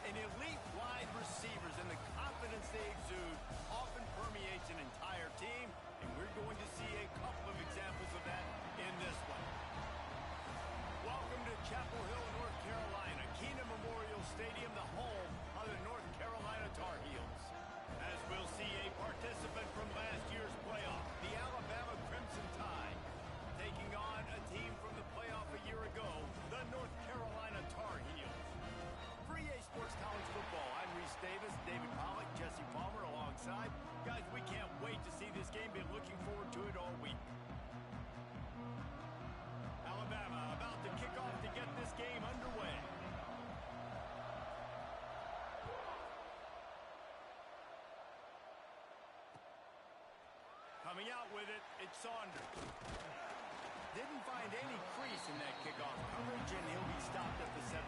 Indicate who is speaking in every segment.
Speaker 1: And elite wide receivers and the confidence they exude often permeates an entire team, and we're going to see a couple of examples of that in this one. Welcome to Chapel Hill, North Carolina, Keenan Memorial Stadium, the home of the North Carolina Tar Heels. As we'll see a participant from last year's playoff, the Alabama Crimson Tide, taking on a team from the playoff a year ago, the North Carolina Tar Heels. For EA Sports College Football, I'm Reese Davis, David Pollack, Jesse Palmer alongside. Guys, we can't wait to see this game. Been looking forward to it all week. Alabama about to kick off to get this game underway. Coming out with it, it's Saunders. Didn't find any crease in that kickoff coverage, and he'll be stopped at the 17.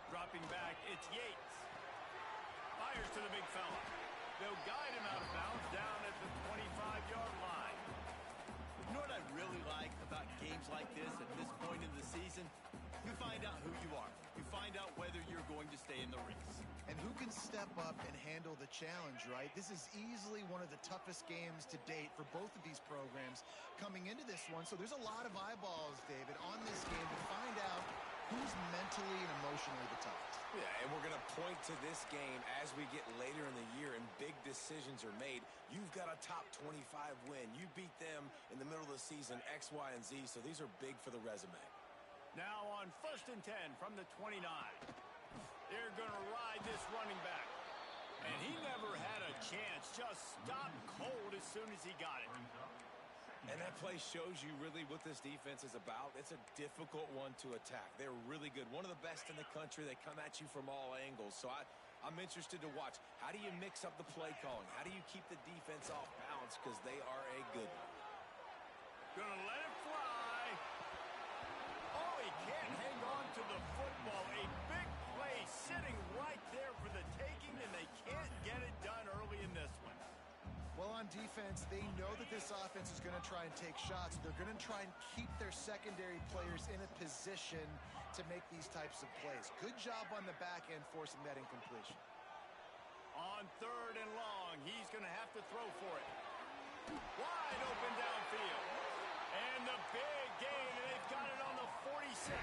Speaker 1: Dropping back, it's Yates. Fires to the big fella. They'll guide him out of bounds down at the 25-yard line. You know what I really like about games like this at this point in the season? You find out who you are. You find out whether you're going to stay in the race.
Speaker 2: And who can step up and handle the challenge, right? This is easily one of the toughest games to date for both of these programs coming into this one. So there's a lot of eyeballs, David, on this game to find out who's mentally and emotionally the toughest.
Speaker 3: Yeah, and we're going to point to this game as we get later in the year and big decisions are made. You've got a top 25 win. You beat them in the middle of the season, X, Y, and Z, so these are big for the resume.
Speaker 1: Now on 1st and 10 from the 29. They're going to ride this running back. And he never had a chance. Just stopped cold as soon as he got it.
Speaker 3: And that play shows you really what this defense is about. It's a difficult one to attack. They're really good. One of the best in the country. They come at you from all angles. So I'm interested to watch. How do you mix up the play calling? How do you keep the defense off balance? Because they are a good one.
Speaker 1: Gonna let it fly. Oh, he can't hang on to the football. A big play sitting right there for the taking, and they can't get it done early in this one.
Speaker 2: Well, on defense, they know that this offense is going to try and take shots. They're going to try and keep their secondary players in a position to make these types of plays. Good job on the back end forcing that incompletion.
Speaker 1: On 3rd and long, he's going to have to throw for it. Wide open downfield. And the big gain, and they've got it on the 46.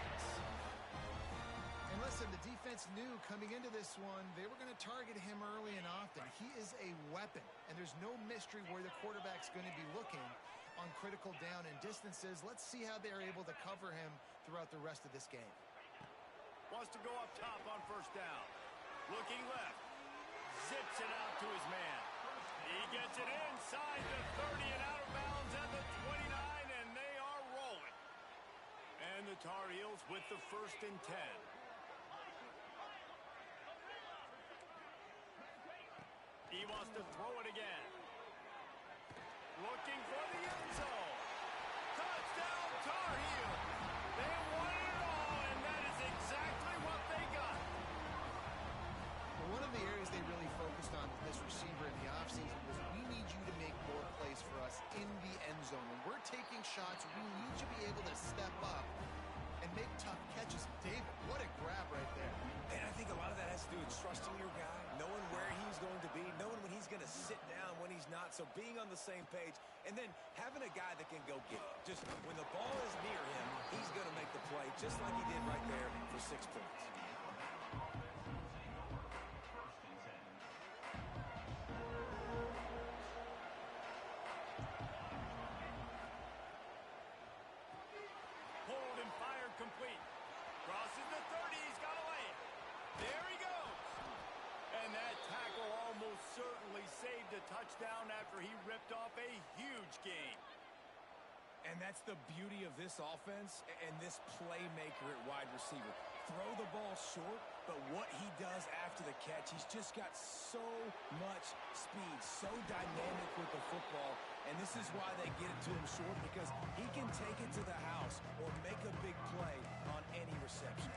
Speaker 2: And listen, the defense knew coming into this one, they were going to target him early and often. He is a weapon, and there's no mystery where the quarterback's going to be looking on critical down and distances. Let's see how they're able to cover him throughout the rest of this game.
Speaker 1: Wants to go up top on 1st down. Looking left. Zips it out to his man. He gets it inside the 30 and out of bounds at the 29, and they are rolling. And the Tar Heels with the 1st and 10. He wants to throw it again. Looking for the end zone. Touchdown, Tar Heels. They won it all, and that is exactly what they got.
Speaker 2: Well, one of the areas they really focused on with this receiver in the offseason was we need you to make more plays for us in the end zone. When we're taking shots, we need you to be able to step up and make tough catches. David, what a grab right there.
Speaker 3: And I think a lot of that has to do with trusting your guy, knowing where he's going to be, knowing when he's going to sit down, when he's not. So being on the same page, and then having a guy that can go get it. Just when the ball is near him, he's going to make the play, just like he did right there for 6 points.
Speaker 1: Hold and fire complete. Crosses the 30. He's got to lay it. There he goes. And that tackle almost certainly saved a touchdown after he ripped off a huge gain.
Speaker 3: And that's the beauty of this offense and this playmaker at wide receiver. Throw the ball short, but what he does after the catch, he's just got so much speed, so dynamic with the football. And this is why they get it to him short, because he can take it to the house or make a big play on any reception.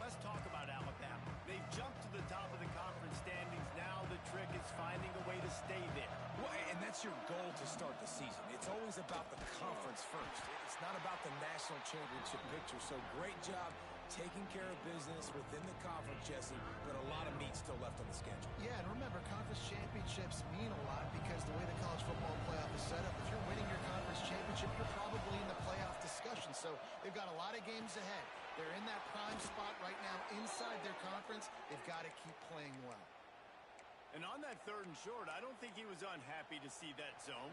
Speaker 1: Let's talk about Alabama. They've jumped to the top of the conference standings now. The trick is finding a way to stay there.
Speaker 3: Well, and that's your goal to start the season. It's always about the conference first. It's not about the national championship picture. So great job taking care of business within the conference, Jesse, but a lot of meat still left on the schedule.
Speaker 2: Yeah, and remember, conference championships mean a lot because the way the college football playoff is set up, if you're winning your conference championship, you're probably in the playoff discussion. So they've got a lot of games ahead. They're in that prime spot right now inside their conference. They've got to keep playing well.
Speaker 1: And on that 3rd and short, I don't think he was unhappy to see that zone.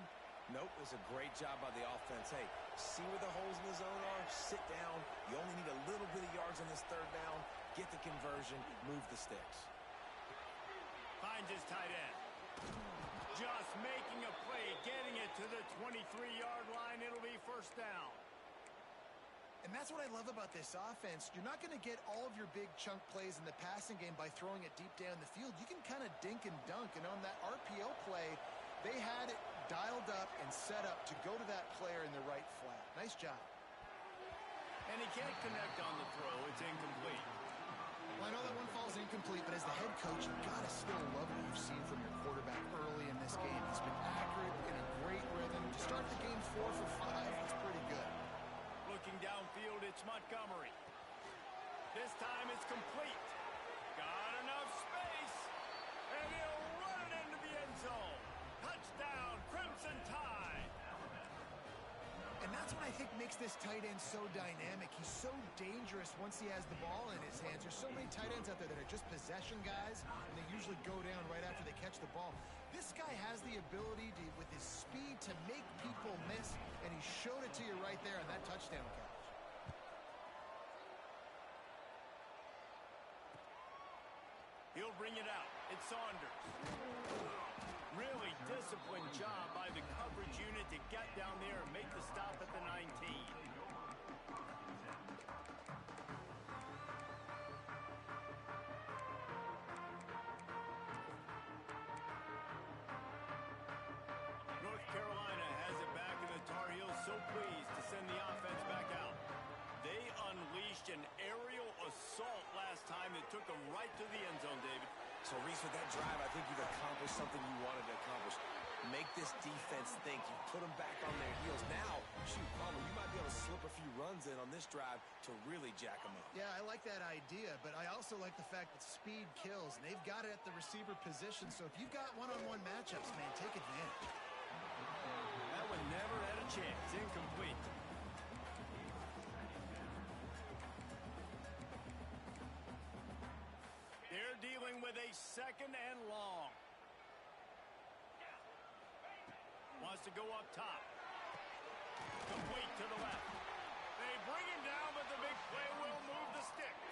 Speaker 3: Nope, it was a great job by the offense. Hey, see where the holes in the zone are, sit down. You only need a little bit of yards on this 3rd down. Get the conversion, move the sticks.
Speaker 1: Finds his tight end. Just making a play, getting it to the 23-yard line. It'll be 1st down.
Speaker 2: And that's what I love about this offense. You're not going to get all of your big chunk plays in the passing game by throwing it deep down the field. You can kind of dink and dunk. And on that RPO play, they had it dialed up and set up to go to that player in the right flat. Nice job.
Speaker 1: And he can't connect on the throw. It's incomplete.
Speaker 2: Well, I know that one falls incomplete, but as the head coach, you've got to still love what you've seen from your quarterback early in this game. He's been accurate, in a great rhythm. To start the game 4 for 5, that's pretty good.
Speaker 1: Looking downfield, it's Montgomery. This time it's complete. Got enough space, and he'll run it into the end zone. Touchdown, Crimson Tide.
Speaker 2: And that's what I think makes this tight end so dynamic. He's so dangerous once he has the ball in his hands. There's so many tight ends out there that are just possession guys, and they usually go down right after they catch the ball. This guy has the ability to, with his speed, to make people miss, and he showed it to you right there on that touchdown catch.
Speaker 1: He'll bring it out. It's Saunders. Really disciplined job by the coverage unit to get down there and make the stop at the 19. North Carolina has it back, and the Tar Heels so pleased to send the offense back out. They unleashed an aerial assault last time that took them right to the end zone, David.
Speaker 3: So, Reese, with that drive, I think you've accomplished something you wanted to accomplish. Make this defense think. You put them back on their heels. Now, shoot, Palmer, you might be able to slip a few runs in on this drive to really jack them up.
Speaker 2: Yeah, I like that idea, but I also like the fact that speed kills, and they've got it at the receiver position. So if you've got one-on-one matchups, man, take advantage.
Speaker 1: That one never had a chance. Incomplete. They're dealing with a 2nd and long. Wants to go up top. Complete to the left. They bring him down, but the big play will move the sticks.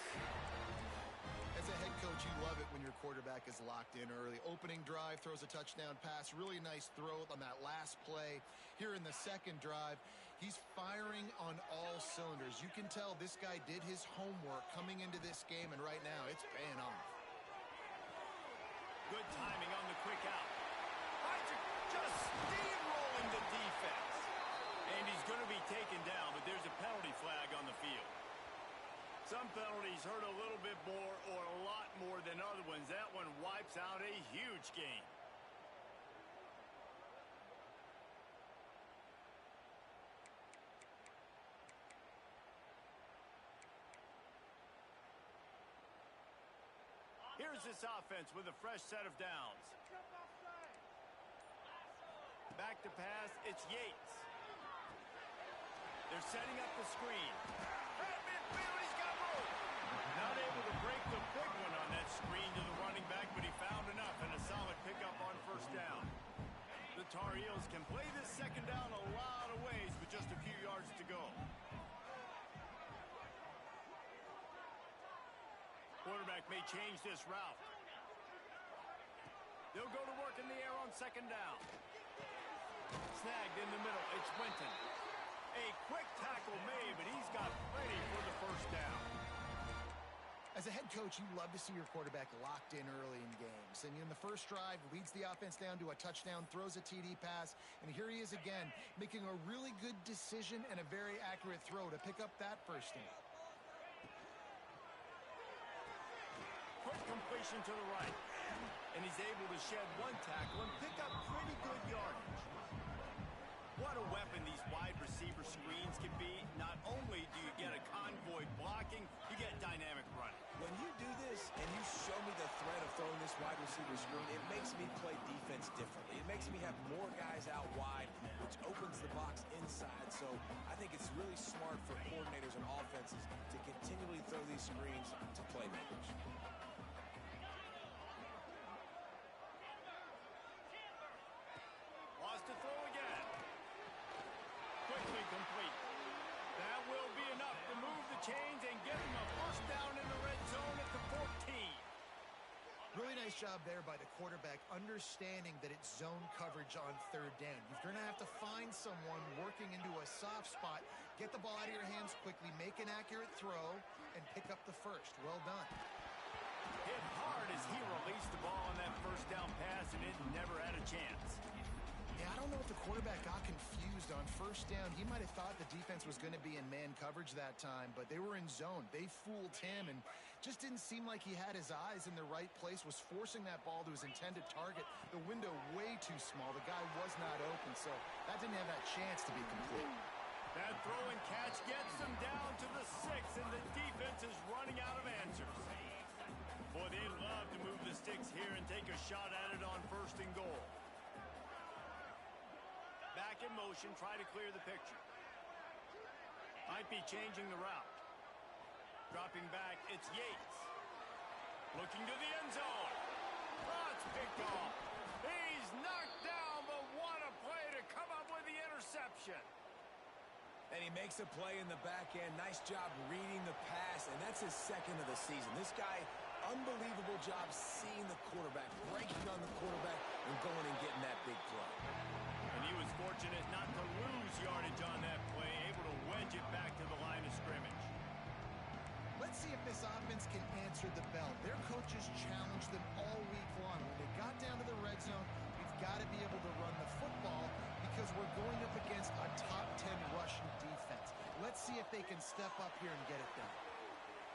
Speaker 2: As a head coach, you love it when your quarterback is locked in early. Opening drive, throws a touchdown pass. Really nice throw on that last play. Here in the 2nd drive, he's firing on all cylinders. You can tell this guy did his homework coming into this game, and right now it's paying off.
Speaker 1: Good timing on the quick out. Isaac just steamrolling the defense. And he's going to be taken down, but there's a penalty flag on the field. Some penalties hurt a little bit more or a lot more than other ones. That one wipes out a huge game. Here's this offense with a fresh set of downs. Back to pass, it's Yates. They're setting up the screen. At midfield, he's got room. Not able to break the big one on that screen to the running back, but he found enough and a solid pickup on 1st down. The Tar Heels can play this 2nd down a lot of ways with just a few yards to go. Quarterback may change this route. They'll go to work in the air on 2nd down. Snagged in the middle. It's Winton. A quick tackle made, but he's got plenty for the 1st down.
Speaker 2: As a head coach, you love to see your quarterback locked in early in games. And in the first drive, leads the offense down to a touchdown, throws a TD pass, and here he is again, making a really good decision and a very accurate throw to pick up that 1st down.
Speaker 1: Quick completion to the right. And he's able to shed one tackle and pick up pretty good yardage. What a weapon these wide receiver screens can be. Not only do you get a convoy blocking, you get dynamic running.
Speaker 3: When you do this and you show me the threat of throwing this wide receiver screen, it makes me play defense differently. It makes me have more guys out wide, which opens the box inside. So I think it's really smart for coordinators and offenses to continually throw these screens to playmakers.
Speaker 1: Lost to throw again. Quickly complete. That will be enough to move the chains and get him a first down in the red zone at the 14.
Speaker 2: Really nice job there by the quarterback, understanding that it's zone coverage on third down. You're going to have to find someone working into a soft spot, get the ball out of your hands quickly, make an accurate throw, and pick up the first. Well done.
Speaker 1: Hit hard as he released the ball on that first down pass, and it never had a chance.
Speaker 2: Yeah, I don't know if the quarterback got confused on first down. He might have thought the defense was going to be in man coverage that time, but they were in zone. They fooled him and just didn't seem like he had his eyes in the right place, was forcing that ball to his intended target. The window way too small. The guy was not open, so that didn't have that chance to be complete.
Speaker 1: That throw and catch gets them down to the 6, and the defense is running out of answers. Boy, they'd love to move the sticks here and take a shot at it on first and goal. Back in motion, try to clear the picture. Might be changing the route. Dropping back, it's Yates. Looking to the end zone. Oh, it's picked off. He's knocked down, but what a play to come up with the interception.
Speaker 3: And he makes a play in the back end. Nice job reading the pass, and that's his second of the season. This guy, unbelievable job seeing the quarterback, breaking on the quarterback, and going and getting that big play.
Speaker 1: And he was fortunate not to lose yardage on that play, able to wedge it back to the line of scrimmage.
Speaker 2: Let's see if this offense can answer the bell. Their coaches challenged them all week long. When they got down to the red zone, we've got to be able to run the football because we're going up against a top 10 rushing defense. Let's see if they can step up here and get it done.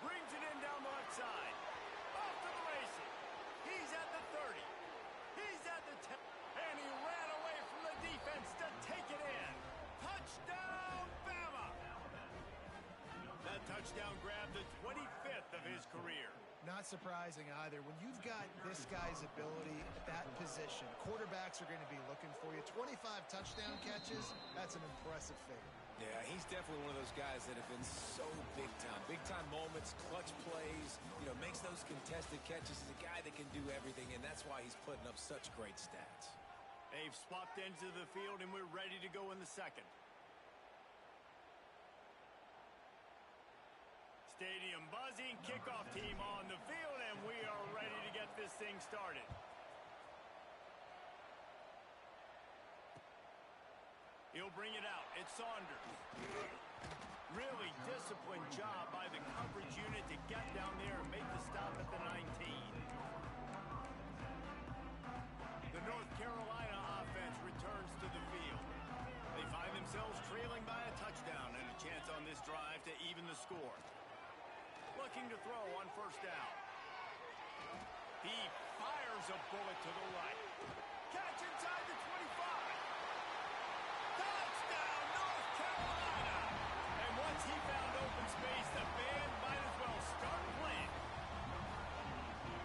Speaker 1: Brings it in down the left side. Off to the races. He's at the 30. He's at the 10. And he ran away from the defense to take it in. Touchdown, Bama! That touchdown grabbed the 25th of his career.
Speaker 2: Not surprising either. When you've got this guy's ability at that position, quarterbacks are going to be looking for you. 25 touchdown catches, that's an impressive figure.
Speaker 3: Yeah, he's definitely one of those guys that have been so big time. Big time moments, clutch plays, makes those contested catches. He's a guy that can do everything, and that's why he's putting up such great stats.
Speaker 1: They've swapped ends of the field, and we're ready to go in the second. Stadium buzzing, kickoff team on the field, and we are ready to get this thing started. He'll bring it out. It's Saunders. Really disciplined job by the coverage unit to get down there and make the stop at the 19. The North Carolina offense returns to the field. They find themselves trailing by a touchdown and a chance on this drive to even the score. Looking to throw on first down. He fires a bullet to the right. Catch inside the 25. Touchdown, North Carolina! And once he found open space, the band might as well start playing.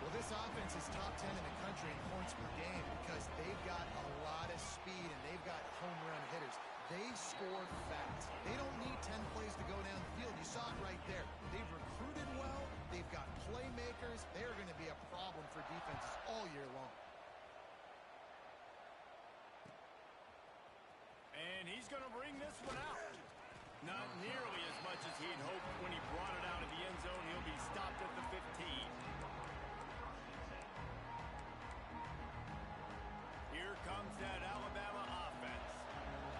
Speaker 2: Well, this offense is top 10 in the country in points per game because they've got a lot of speed and they've got home run hitters. They score fast. They don't need 10 plays to go down the field. You saw it right there. They've recruited well. They've got playmakers. They're going to be a problem for defenses all year long.
Speaker 1: And he's going to bring this one out. Not nearly as much as he'd hoped when he brought it out of the end zone. He'll be stopped at the 15. Here comes that Alabama offense.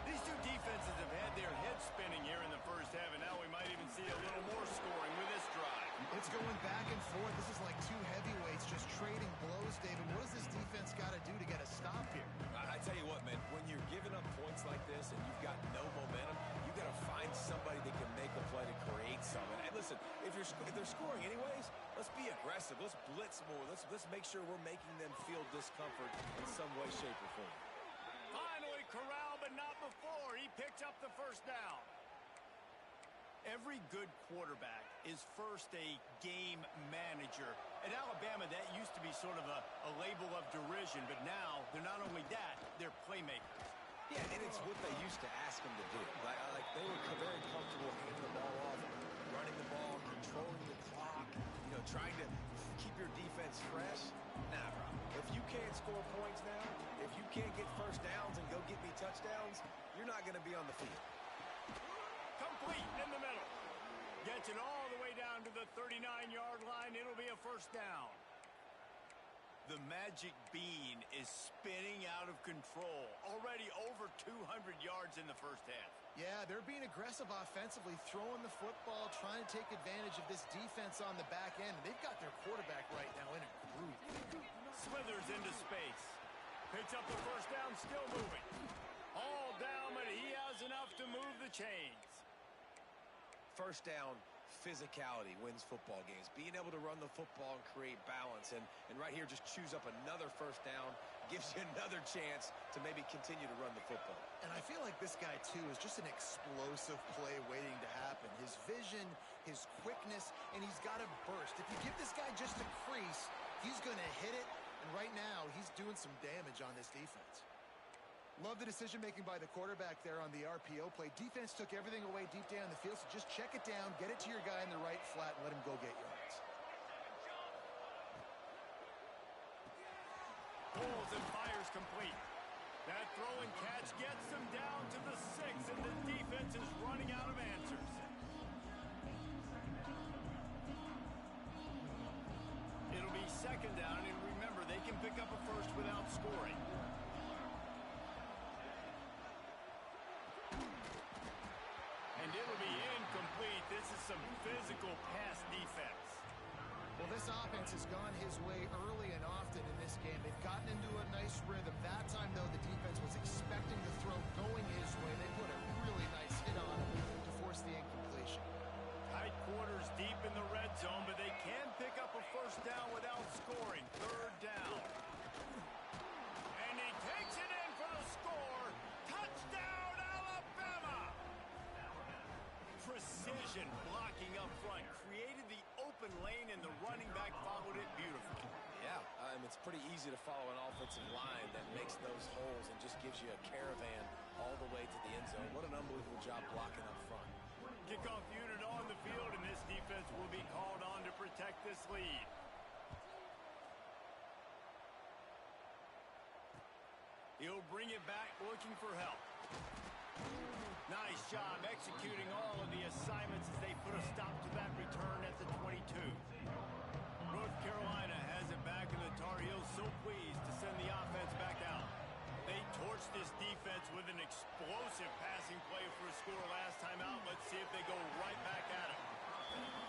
Speaker 1: These two defenses have had their heads spinning here in the first half, and now we might even see a little more scoring with this drive.
Speaker 2: It's going back and forth. This is like two heavyweights just trading blows, David. What does this defense got to do to get a stop here?
Speaker 3: I tell you what, man, when you're giving up points like this and you've got no momentum, you got to find somebody that can make a play to create something. And listen, if they're scoring anyways, let's be aggressive. Let's blitz more. Let's make sure we're making them feel discomfort in some way, shape, or form.
Speaker 1: Finally corralled, but not before. He picked up the first down. Every good quarterback is first a game manager. At Alabama, that used to be sort of a label of derision, but now they're not only that, they're playmakers.
Speaker 3: Yeah, and it's what they used to ask them to do. Like they were very comfortable handing the ball off, running the ball, controlling the clock, trying to keep your defense fresh. Nah, bro. If you can't score points now, if you can't get first downs and go get me touchdowns, you're not going to be on the field.
Speaker 1: Complete in the middle. Gets it all the way down to the 39-yard line. It'll be a first down. The magic bean is spinning out of control. Already over 200 yards in the first half.
Speaker 2: Yeah, they're being aggressive offensively, throwing the football, trying to take advantage of this defense on the back end. They've got their quarterback right now in a groove.
Speaker 1: Slithers into space. Picks up the first down, still moving. All down, but he has enough to move the chains.
Speaker 3: First down, physicality wins football games. Being able to run the football and create balance. And right here, just choose up another first down. Gives you another chance to maybe continue to run the football.
Speaker 2: And I feel like this guy, too, is just an explosive play waiting to happen. His vision, his quickness, and he's got a burst. If you give this guy just a crease, he's going to hit it. And right now, he's doing some damage on this defense. Love the decision-making by the quarterback there on the RPO play. Defense took everything away deep down the field, so just check it down, get it to your guy in the right flat, and let him go get yards.
Speaker 1: Pulls and fires complete. That throw and catch gets them down to the 6, and the defense is running out of answers. It'll be second down, and remember, they can pick up a first without scoring. And it'll be incomplete. This is some physical pass defense.
Speaker 2: Well, this offense has gone his way early and often in this game. They've gotten into a nice rhythm. That time, though, the defense was expecting the throw going his way. They put a really nice hit on him to force the incompletion.
Speaker 1: Tight quarters deep in the red zone, but they can pick up a first down without scoring. Third down. And he takes it in for the score. Touchdown, Alabama! Precision blocking up front. Created the open lane, and the running back followed it beautifully.
Speaker 3: Yeah, it's pretty easy to follow an offensive line that makes those holes and just gives you a caravan all the way to the end zone. What an unbelievable job blocking up front.
Speaker 1: Kickoff unit on the field, and this defense will be called on to protect this lead. He'll bring it back looking for help. Nice job executing all of the assignments as they put a stop to that return at the 22. North Carolina has it back, and the Tar Heels so pleased to send the offense back out. They torched this defense with an explosive passing play for a score last time out. Let's see if they go right back at it.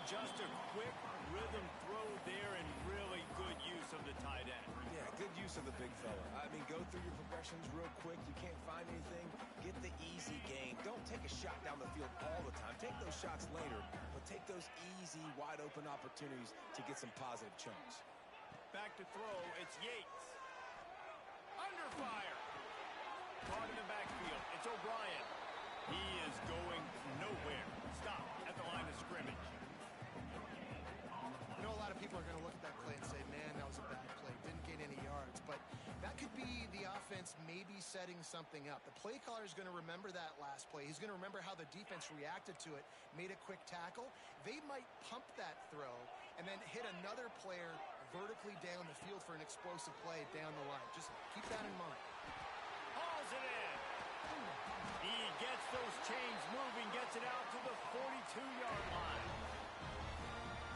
Speaker 1: Just a quick rhythm throw there, and really good use of the tight end.
Speaker 3: Yeah, good use of the big fella. I mean, go through your progressions real quick. You can't find anything. Get the easy gain. Don't take a shot down the field all the time. Take those shots later, but take those easy, wide-open opportunities to get some positive chunks.
Speaker 1: Back to throw. It's Yates. Under fire. Caught in the backfield. It's O'Brien. He is going nowhere. Stop at the line of scrimmage.
Speaker 2: You know, a lot of people are going to look at that play and say, man, that was a bad play. Didn't gain any yards. But that could be the offense maybe setting something up. The play caller is going to remember that last play. He's going to remember how the defense reacted to it, made a quick tackle. They might pump that throw and then hit another player vertically down the field for an explosive play down the line. Just keep that in mind.
Speaker 1: Hauls it in. He gets those chains moving, gets it out to the 42-yard line.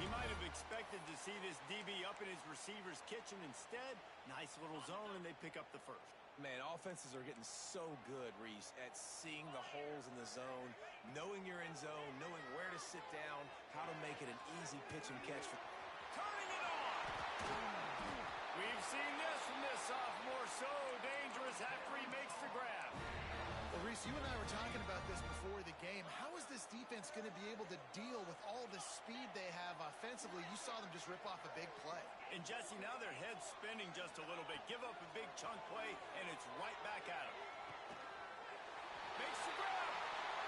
Speaker 1: He might have expected to see this DB up in his receiver's kitchen. Instead, nice little zone, and they pick up the first.
Speaker 3: Man, offenses are getting so good, Reese, at seeing the holes in the zone, knowing you're in zone, knowing where to sit down, how to make it an easy pitch and catch.
Speaker 1: Turning it on! We've seen this from this sophomore. So dangerous after he makes the grab.
Speaker 2: Well, Reese, you and I were talking about this before the game. How is this defense going to be able to deal with all the speed they have offensively? You saw them just rip off a big play.
Speaker 1: And Jesse, now their head's spinning just a little bit. Give up a big chunk play, and it's right back at him. Makes the grab,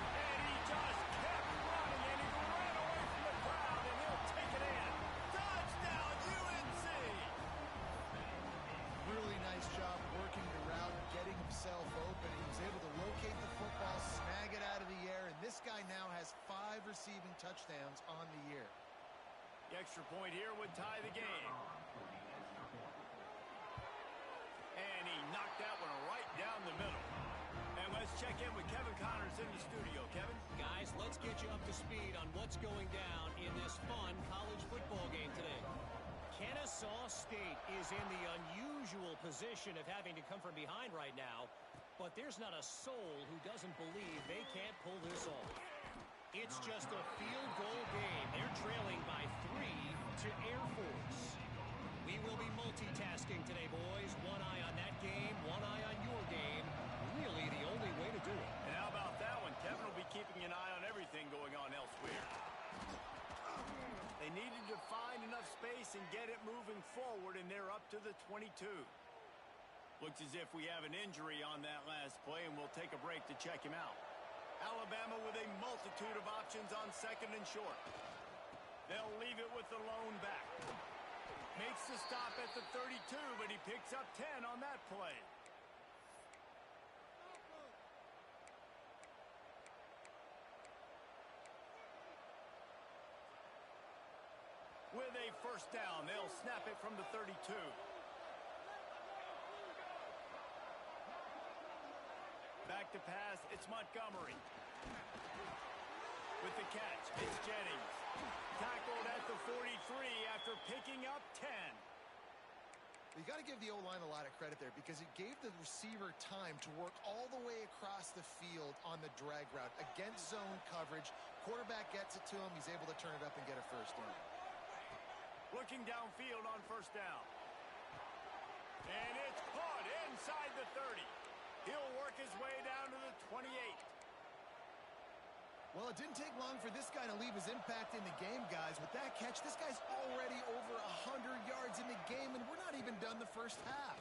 Speaker 1: and he just kept running, and he ran away from the crowd, and he'll take it in. Touchdown, UNC!
Speaker 2: Really nice job working the route, getting himself open. He was able to locate the football, snag it out of the air, and this guy now has 5 receiving touchdowns on the year.
Speaker 1: The extra point here would tie the game. And he knocked that one right down the middle. And let's check in with Kevin Connors in the studio. Kevin?
Speaker 4: Guys, let's get you up to speed on what's going down in this fun college football game today. Kennesaw State is in the unusual position of having to come from behind right now, but there's not a soul who doesn't believe they can't pull this off. It's just a field goal game. They're trailing by 3 to Air Force. We will be multitasking today, boys. One eye on that game, one eye on your game. Really the only way to do it.
Speaker 1: And how about that one? Kevin will be keeping an eye on everything going on elsewhere. They needed to find enough space and get it moving forward, and they're up to the 22. Looks as if we have an injury on that last play, and we'll take a break to check him out. Alabama with a multitude of options on 2nd and short. They'll leave it with the lone back. Makes the stop at the 32, but he picks up 10 on that play. With a first down, they'll snap it from the 32. Back to pass, it's Montgomery. With the catch, it's Jennings. Tackled at the 43 after picking up 10.
Speaker 2: You got to give the O-line a lot of credit there because it gave the receiver time to work all the way across the field on the drag route against zone coverage. Quarterback gets it to him. He's able to turn it up and get a first down.
Speaker 1: Looking downfield on first down. And it's caught inside the 30. He'll work his way down to the 28.
Speaker 2: Well, it didn't take long for this guy to leave his impact in the game, guys. With that catch, this guy's already over 100 yards in the game, and we're not even done the first half.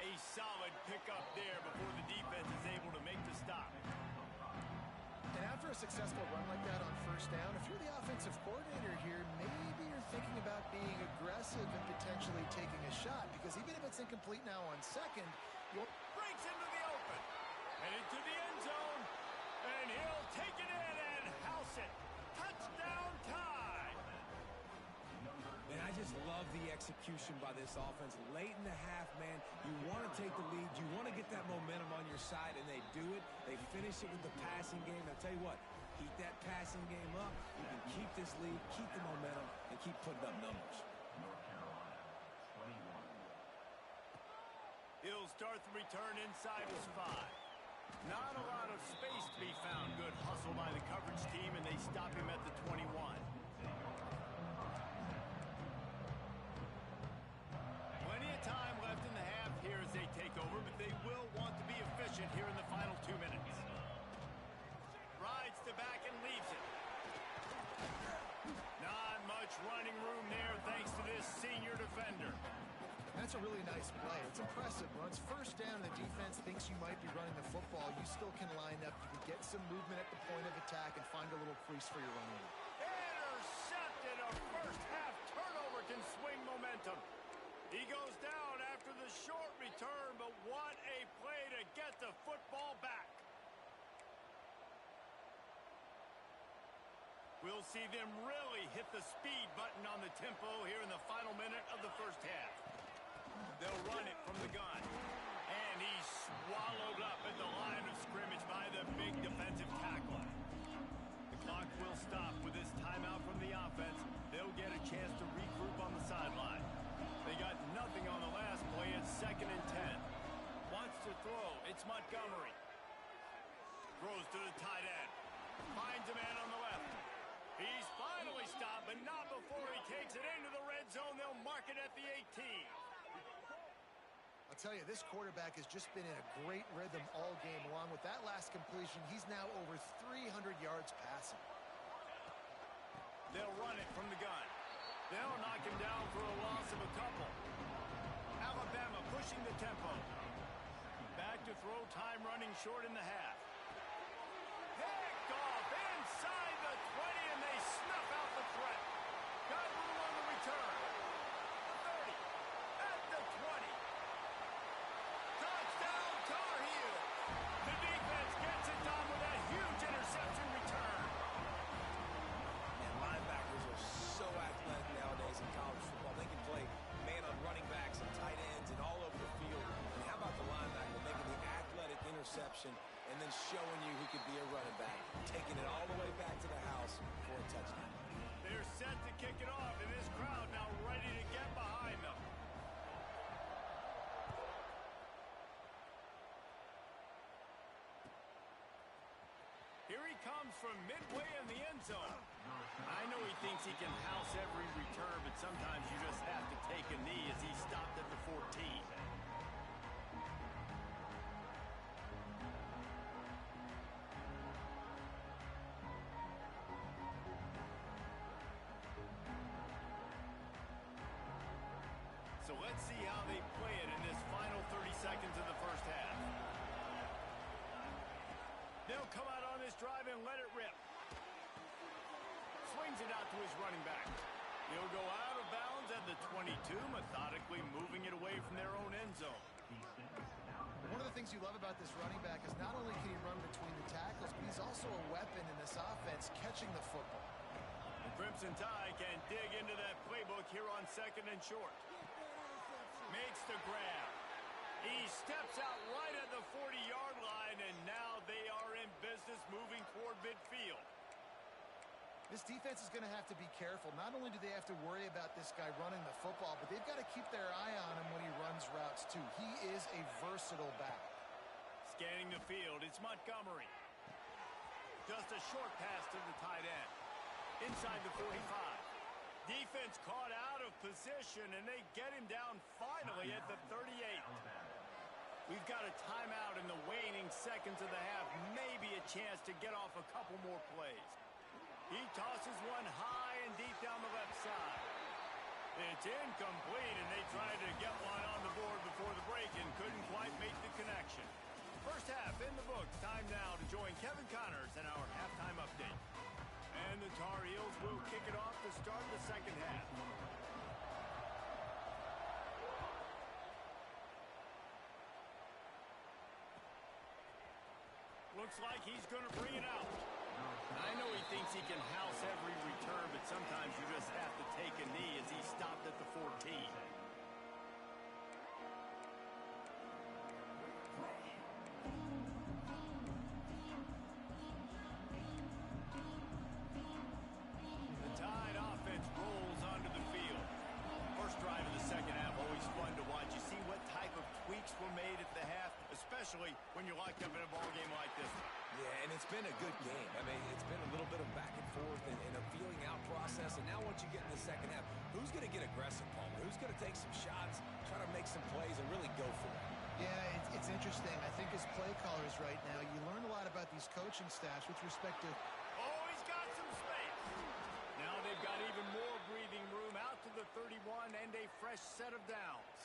Speaker 1: A solid pickup there before the defense is able to make the stop.
Speaker 2: And after a successful run like that on first down, if you're the offensive coordinator here, maybe you're thinking about being aggressive and potentially taking a shot, because even if it's incomplete now on second, you'll...
Speaker 1: Breaks into the open. Headed to the end zone. And he'll take it in and house it. Touchdown time.
Speaker 3: Man, I just love the execution by this offense. Late in the half, man, you want to take the lead. You want to get that momentum on your side, and they do it. They finish it with the passing game. I'll tell you what, keep that passing game up. You can keep this lead, keep the momentum, and keep putting up numbers.
Speaker 1: He'll start the return inside his 5. Not a lot of space to be found. Good hustle by the coverage team, and they stop him at the 21. Plenty of time left in the half here as they take over, but they will want to be efficient here in the final 2 minutes. Rides the back and leaves it. Not much running room there thanks to this senior defender.
Speaker 2: That's a really nice play. It's impressive. When it's first down and the defense thinks you might be running the football, you still can line up. You can get some movement at the point of attack and find a little crease for your running.
Speaker 1: Intercepted. A first half turnover can swing momentum. He goes down after the short return, but what a play to get the football back. We'll see them really hit the speed button on the tempo here in the final minute of the first half. They'll run it from the gun. And he's swallowed up at the line of scrimmage by the big defensive tackle. The clock will stop with this timeout from the offense. They'll get a chance to regroup on the sideline. They got nothing on the last play. It's 2nd and 10. Wants to throw. It's Montgomery. Throws to the tight end. Finds a man on the left. He's finally stopped, but not before he takes it into the red zone. They'll mark it at the 18.
Speaker 2: I'll tell you, this quarterback has just been in a great rhythm all game long. With that last completion, he's now over 300 yards passing.
Speaker 1: They'll run it from the gun. They'll knock him down for a loss of a couple. Alabama pushing the tempo. Back to throw, time running short in the half. Picked off inside the 20, and they snuff out the threat. Got room on the return. The 30, at the 20. Touchdown, Tar Heels. The defense gets it done with a huge interception return.
Speaker 3: And linebackers are so athletic nowadays in college football. They can play man on running backs and tight ends and all over the field. And how about the linebacker making the athletic interception and then showing you he could be a running back, taking it all the way back to the house for a touchdown.
Speaker 1: They're set to kick it off, and this crowd now ready to get behind them. Here he comes from midway in the end zone. I know he thinks he can house every return, but sometimes you just have to take a knee as he stopped at the 14. So let's see how they play it in this final 30 seconds of the first half. They'll come out on this drive and let it rip. Swings it out to his running back. He'll go out of bounds at the 22, methodically moving it away from their own end zone.
Speaker 2: One of the things you love about this running back is not only can he run between the tackles, but he's also a weapon in this offense catching the football.
Speaker 1: The Crimson Tide can dig into that playbook here on 2nd and short. Makes the grab. He steps out right at the 40-yard line, and now they are in business moving toward midfield.
Speaker 2: This defense is going to have to be careful. Not only do they have to worry about this guy running the football, but they've got to keep their eye on him when he runs routes, too. He is a versatile back.
Speaker 1: Scanning the field, it's Montgomery. Just a short pass to the tight end. Inside the 45. Defense caught out of position, and they get him down finally at the 38. We've got a timeout in the waning seconds of the half. Maybe a chance to get off a couple more plays. He tosses one high and deep down the left side. It's incomplete, and they tried to get one on the board before the break and couldn't quite make the connection. First half in the books. Time now to join Kevin Connors in our halftime update. And the Tar Heels will kick it off to start the second half. Looks like he's going to bring it out. I know he thinks he can house every return, but sometimes you just have to take a knee as he stopped at the 14. The Tide offense rolls onto the field. First drive of the second half, always fun to watch. You see what type of tweaks were made at the half, especially when you're locked up in a ball game like this one.
Speaker 3: Yeah, and it's been a good game. I mean, it's been a little bit of back and forth and a feeling out process. And now once you get in the second half, who's going to get aggressive, Palmer? Who's going to take some shots, try to make some plays, and really go for it?
Speaker 2: Yeah, it's interesting. I think as play callers right now, you learn a lot about these coaching staffs with respect to...
Speaker 1: Oh, he's got some space. Now they've got even more breathing room out to the 31 and a fresh set of downs.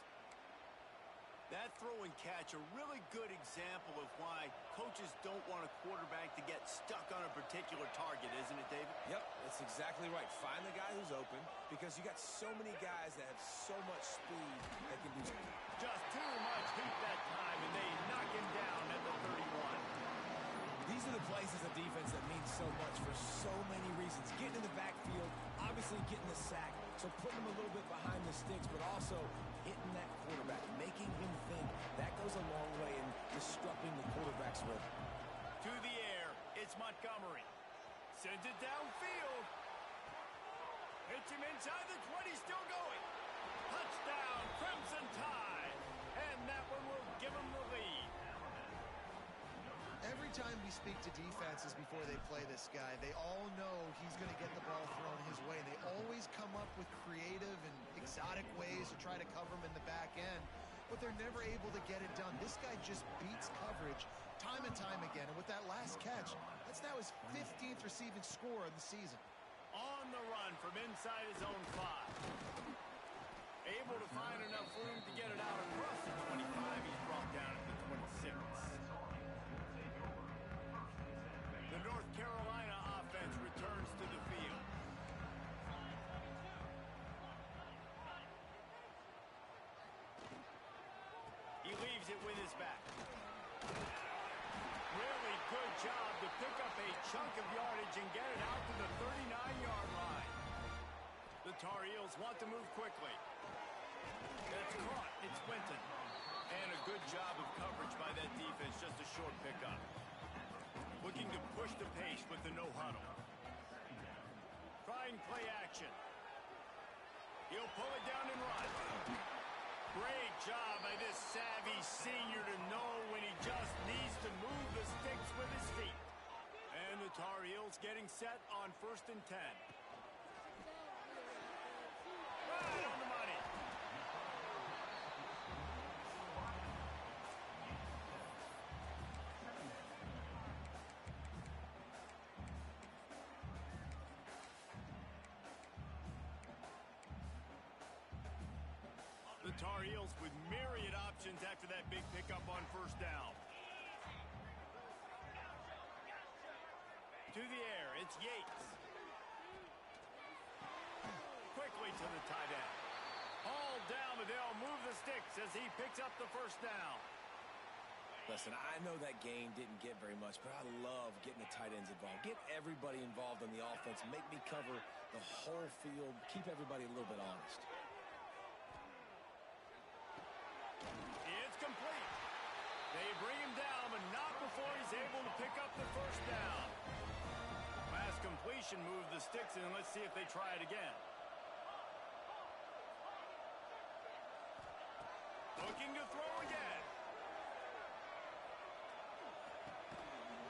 Speaker 1: That throw and catch, a really good example of why coaches don't want a quarterback to get stuck on a particular target, isn't it, David?
Speaker 3: Yep, that's exactly right. Find the guy who's open because you got so many guys that have so much speed that can do something.
Speaker 1: Just too much heat that time, and they knock him down at the 31.
Speaker 3: These are the plays as a defense that mean so much for so many reasons. Getting in the backfield, obviously getting the sack, so putting him a little bit behind the sticks, but also hitting that quarterback, making him think. That goes a long way in disrupting the quarterback's rhythm.
Speaker 1: To the air, it's Montgomery. Sends it downfield. Hits him inside the 20, still going. Touchdown, Crimson Tide. And that one will give him the lead.
Speaker 2: Every time we speak to defenses before they play this guy, they all know he's going to get the ball thrown his way. They always come up with creative and exotic ways to try to cover him in the back end. but they're never able to get it done. This guy just beats coverage time and time again. And with that last catch, that's now his 15th receiving score of the season.
Speaker 1: On the run from inside his own 5. Able to find enough room to get it out across the 25. He's brought down at the 26. The North Carolina offense returns to the field. He leaves it with his back. Really good job to pick up a chunk of yardage and get it out to the 39-yard line. The Tar Heels want to move quickly. That's caught. It's Winton. And a good job of coverage by that defense. Just a short pickup. Looking to push the pace with the no huddle. Trying play action. He'll pull it down and run. Great job by this savvy senior to know when he just needs to move the sticks with his feet. And the Tar Heels getting set on 1st and 10. Right on the money. The Tar Heels with myriad options after that big pickup on 1st down. To the air, it's Yates. Quickly to the tight end. Hauled down, but they'll move the sticks as he picks up the 1st down.
Speaker 3: Listen, I know that game didn't get very much, but I love getting the tight ends involved. Get everybody involved on the offense. Make me cover the whole field. Keep everybody a little bit honest.
Speaker 1: It's complete. They bring him down, but not before he's able to pick up the 1st down. Pass completion moved the sticks, and let's see if they try it again. Looking to throw again.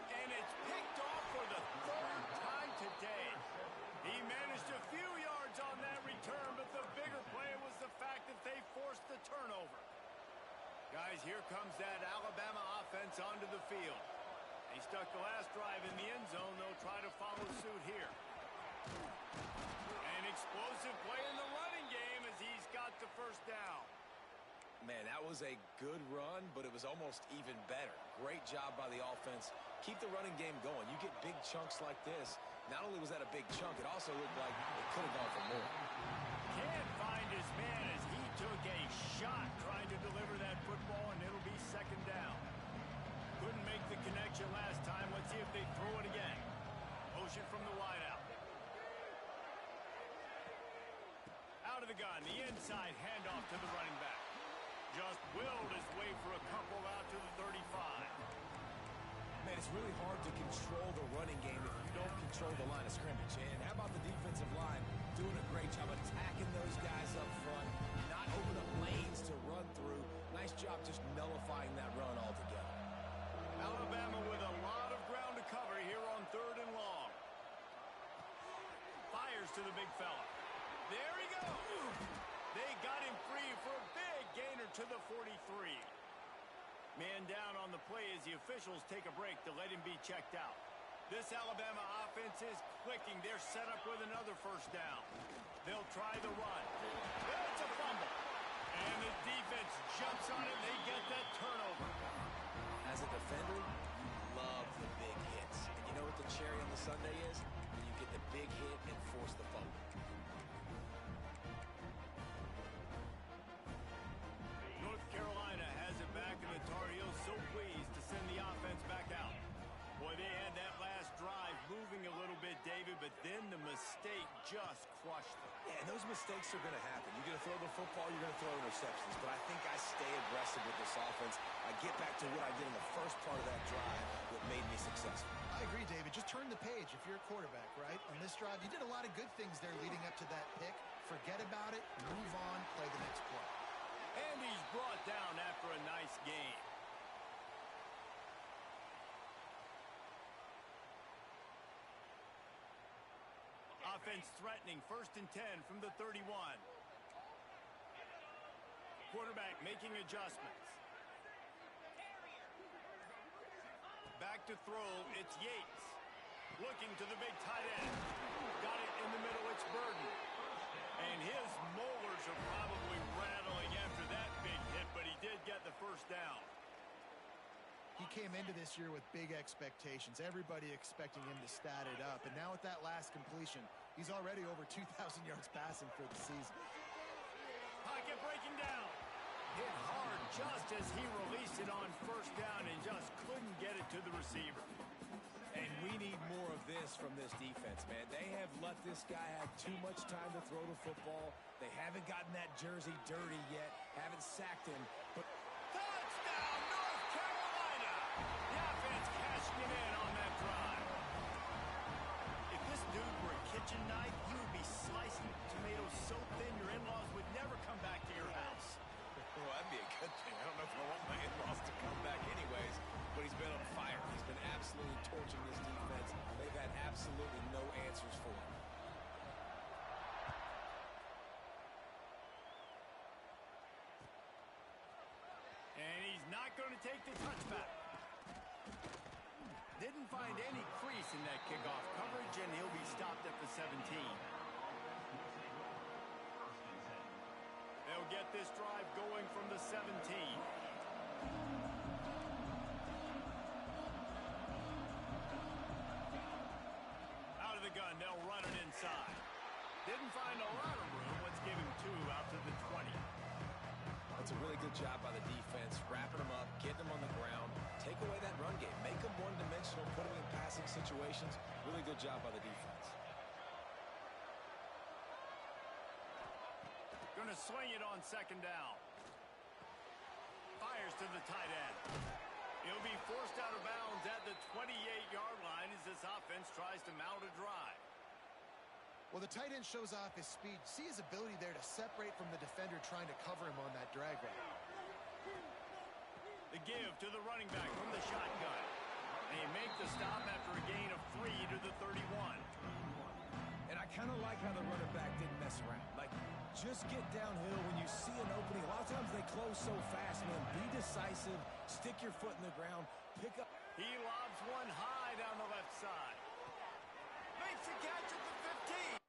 Speaker 1: And it's picked off for the 3rd time today. He managed a few yards on that return, but the bigger play was the fact that they forced the turnover. Guys, here comes that Alabama offense onto the field. They stuck the last drive in the end zone. They'll try to follow suit here. An explosive play in the running game as he's got the 1st down.
Speaker 3: Man, that was a good run, but it was almost even better. Great job by the offense. Keep the running game going. You get big chunks like this. Not only was that a big chunk, it also looked like it could have gone for more.
Speaker 1: Can't find his man as he took a shot trying to deliver that football, and it'll be 2nd down. Couldn't make the connection last time. Let's see if they throw it again. Motion from the wideout. Out of the gun, the inside handoff to the running back. Just willed his way for a couple out to the 35.
Speaker 3: Man, it's really hard to control the running game if you don't control the line of scrimmage. And how about the defensive line doing a great job attacking those guys up front, not open up lanes to run through. Nice job just nullifying that run altogether.
Speaker 1: Alabama with a lot of ground to cover here on 3rd and long. Fires to the big fella. There he goes. They got him free for a big gainer to the 43. Man down on the play as the officials take a break to let him be checked out. This Alabama offense is clicking. They're set up with another 1st down. They'll try the run. That's a fumble. And the defense jumps on it. They get that turnover.
Speaker 3: As a defender, you love the big hits. And you know what the cherry on the sundae is? When you get the big hit and force the fumble.
Speaker 1: North Carolina has it back, and the Tar Heels so pleased to send the offense back out. Boy, they had that last drive moving a little bit, David, but then the mistake just crushed them.
Speaker 3: Yeah, and those mistakes are going to happen. You're going to throw the football, you're going to throw interceptions. But I think I stay aggressive with this offense. I get back to what I did in the first part of that drive that made me successful.
Speaker 2: I agree, David. Just turn the page if you're a quarterback, right? On this drive, you did a lot of good things there leading up to that pick. Forget about it, move on, play the next play.
Speaker 1: And he's brought down after a nice game. Offense threatening 1st and 10 from the 31. Quarterback making adjustments. Back to throw, it's Yates. Looking to the big tight end. Got it in the middle, it's Burden. And his molars are probably rattling after that big hit, but he did get the first down.
Speaker 2: He came into this year with big expectations. Everybody expecting him to stat it up. And now with that last completion, he's already over 2,000 yards passing for the season.
Speaker 1: Pocket breaking down. Hit hard just as he released it on first down and just couldn't get it to the receiver.
Speaker 3: And we need more of this from this defense, man. They have let this guy have too much time to throw the football. They haven't gotten that jersey dirty yet, haven't sacked him. But
Speaker 1: touchdown, North Carolina! The offense cashing it in on that drive. If this dude were a kitchen knife, he would be slicing tomatoes so thin your in-laws would never come back to your house.
Speaker 3: Well, that'd be a good thing. I don't know if I want my in-laws to come back anyways, but he's been on fire. He's been absolutely torching this defense. They've had absolutely no answers for him.
Speaker 1: And he's not going to take the touchback. Didn't find any crease in that kickoff coverage, and he'll be stopped at the 17. They'll get this drive going from the 17. Out of the gun, they'll run it inside. Didn't find a lot of room. Let's give him 2 out to the 20.
Speaker 3: That's a really good job by the defense, wrapping them up, getting them on the ground, take away that run game, make them one-dimensional, put them in passing situations. Really good job by the defense.
Speaker 1: Going to swing it on second down. Fires to the tight end. He'll be forced out of bounds at the 28-yard line as this offense tries to mount a drive.
Speaker 2: Well, the tight end shows off his speed. See his ability there to separate from the defender trying to cover him on that drag route.
Speaker 1: The give to the running back from the shotgun. They make the stop after a gain of 3 to the 31.
Speaker 3: And I kind of like how the running back didn't mess around. Like, just get downhill when you see an opening. A lot of times they close so fast, man. Be decisive. Stick your foot in the ground. Pick up.
Speaker 1: He lobs one high down the left side. Makes the catch at the 15.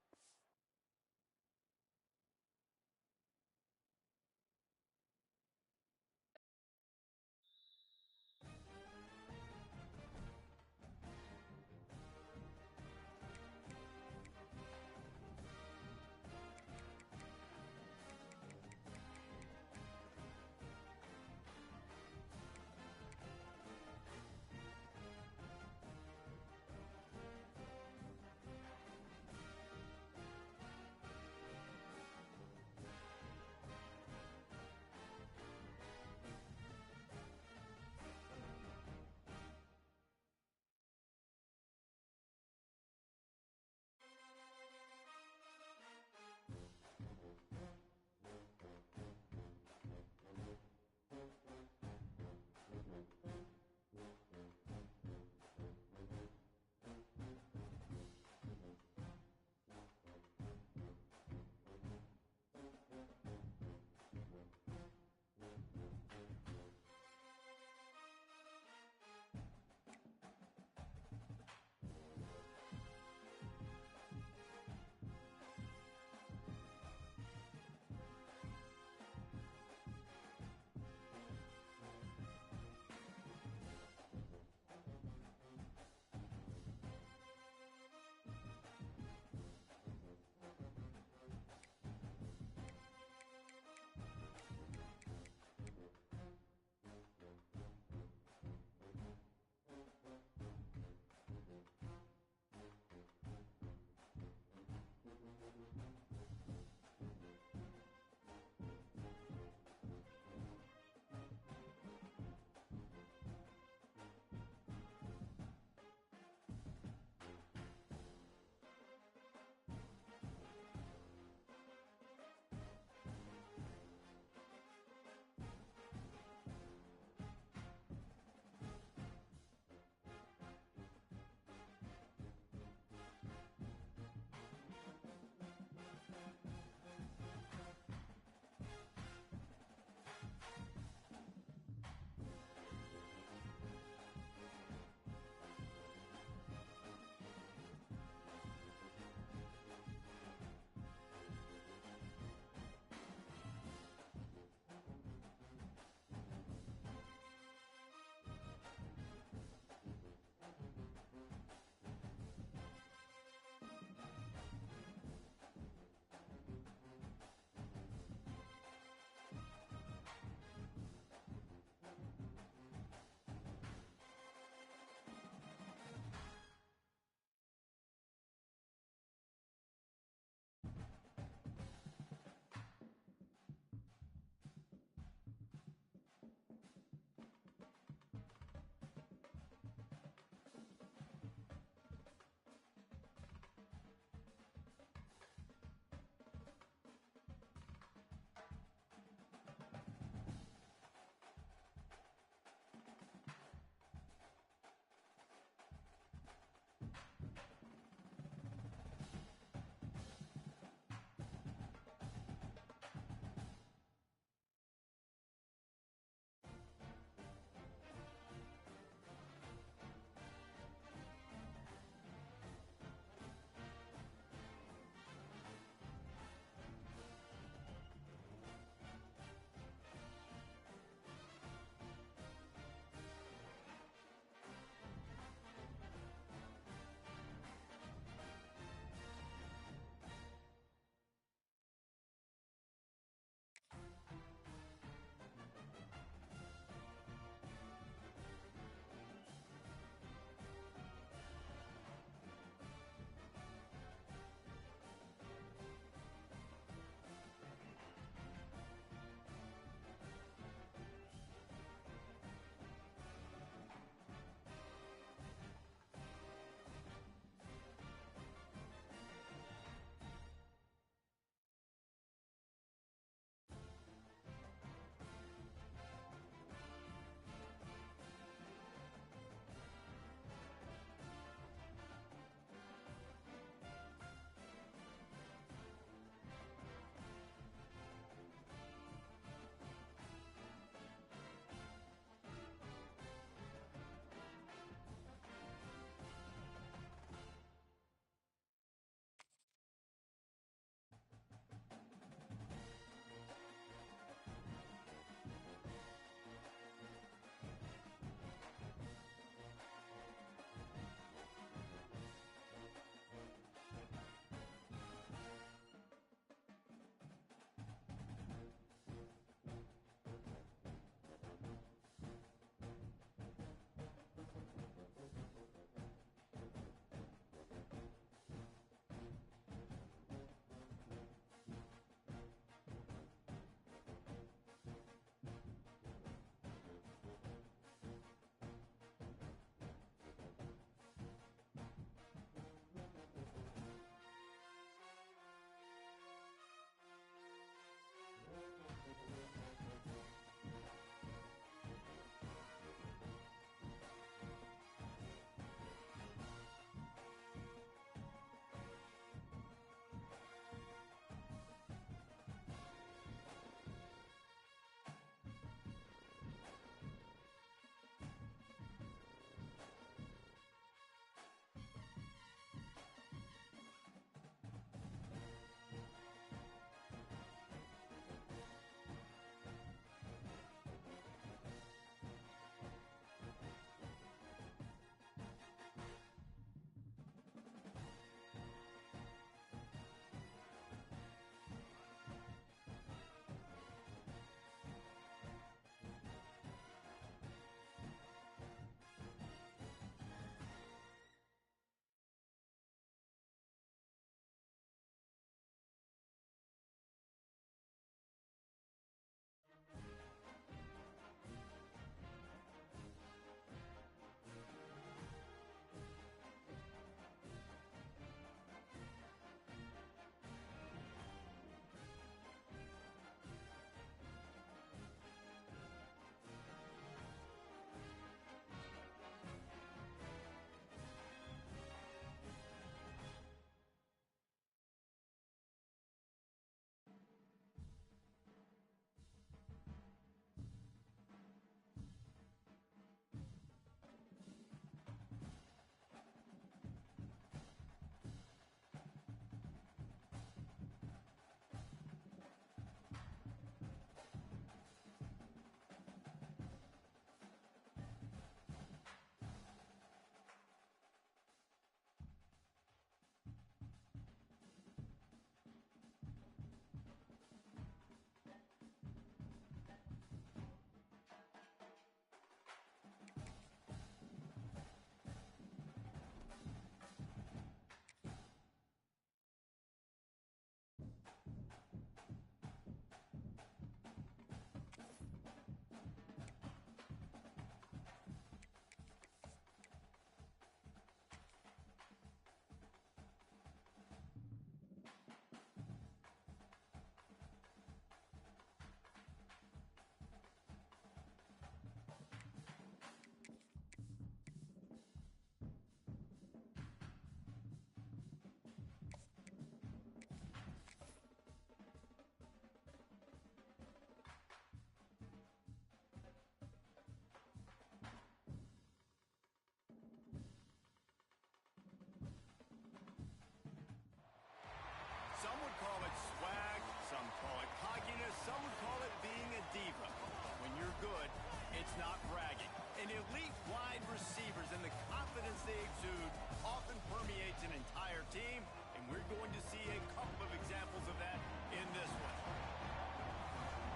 Speaker 1: good, it's not bragging. And elite wide receivers and the confidence they exude often permeates an entire team, and we're going to see a couple of examples of that in this one.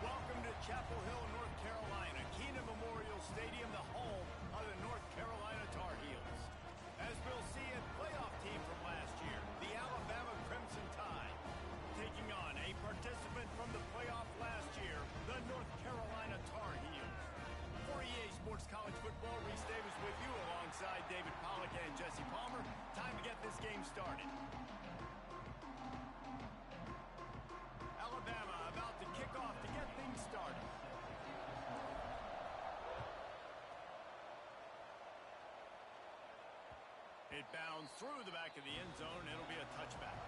Speaker 1: Welcome to Chapel Hill, North Carolina, Kenan Memorial Stadium, the home of the North Carolina Tar Heels. As we'll see, a playoff team from last year, the Alabama Crimson Tide, taking on a participant from the playoff last year, the North Carolina Tar Heels. For EA Sports College Football, Reese Davis with you alongside David Pollack and Jesse Palmer. Time to get this game started. Alabama about to kick off to get things started. It bounds through the back of the end zone. It'll be a touchback.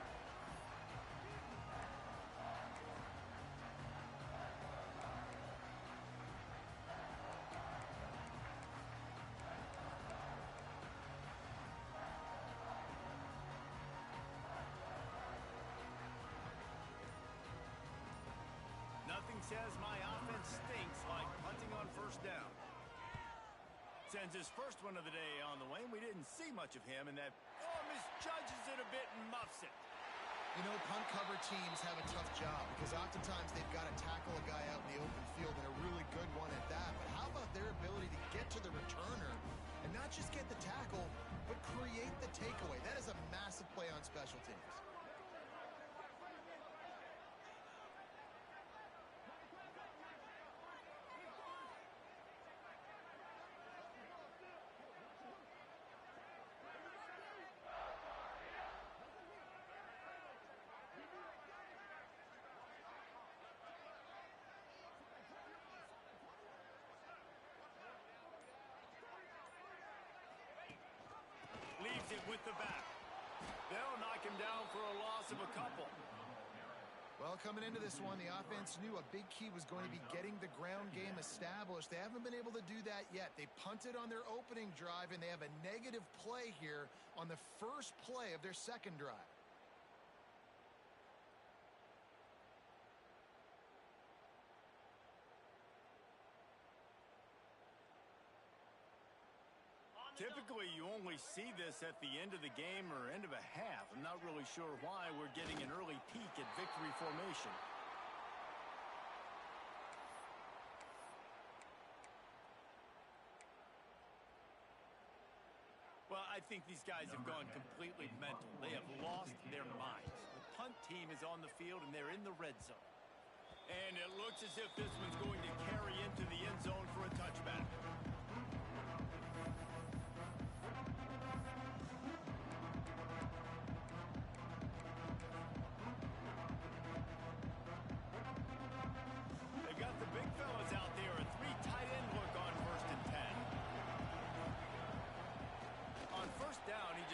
Speaker 1: Nothing says my offense stinks like punting on first down. Sends his first one of the day on the way, and we didn't see much of him, and that misjudges it a bit and muffs it.
Speaker 2: You know, punt cover teams have a tough job because oftentimes they've got to tackle a guy out in the open field, and a really good one at that. But how about their ability to get to the returner and not just get the tackle, but create the takeaway? That is a massive play on special teams.
Speaker 1: Leaves it with the back. They'll knock him down for a loss of a couple.
Speaker 2: Well, coming into this one, the offense knew a big key was going to be getting the ground game established. They haven't been able to do that yet. They punted on their opening drive, and they have a negative play here on the first play of their second drive.
Speaker 1: Typically, you only see this at the end of the game or end of a half. I'm not really sure why we're getting an early peek at victory formation. Well, I think these guys have gone completely mental. They have lost their minds. The punt team is on the field, and they're in the red zone. And it looks as if this one's going to carry into the end zone for a touchback.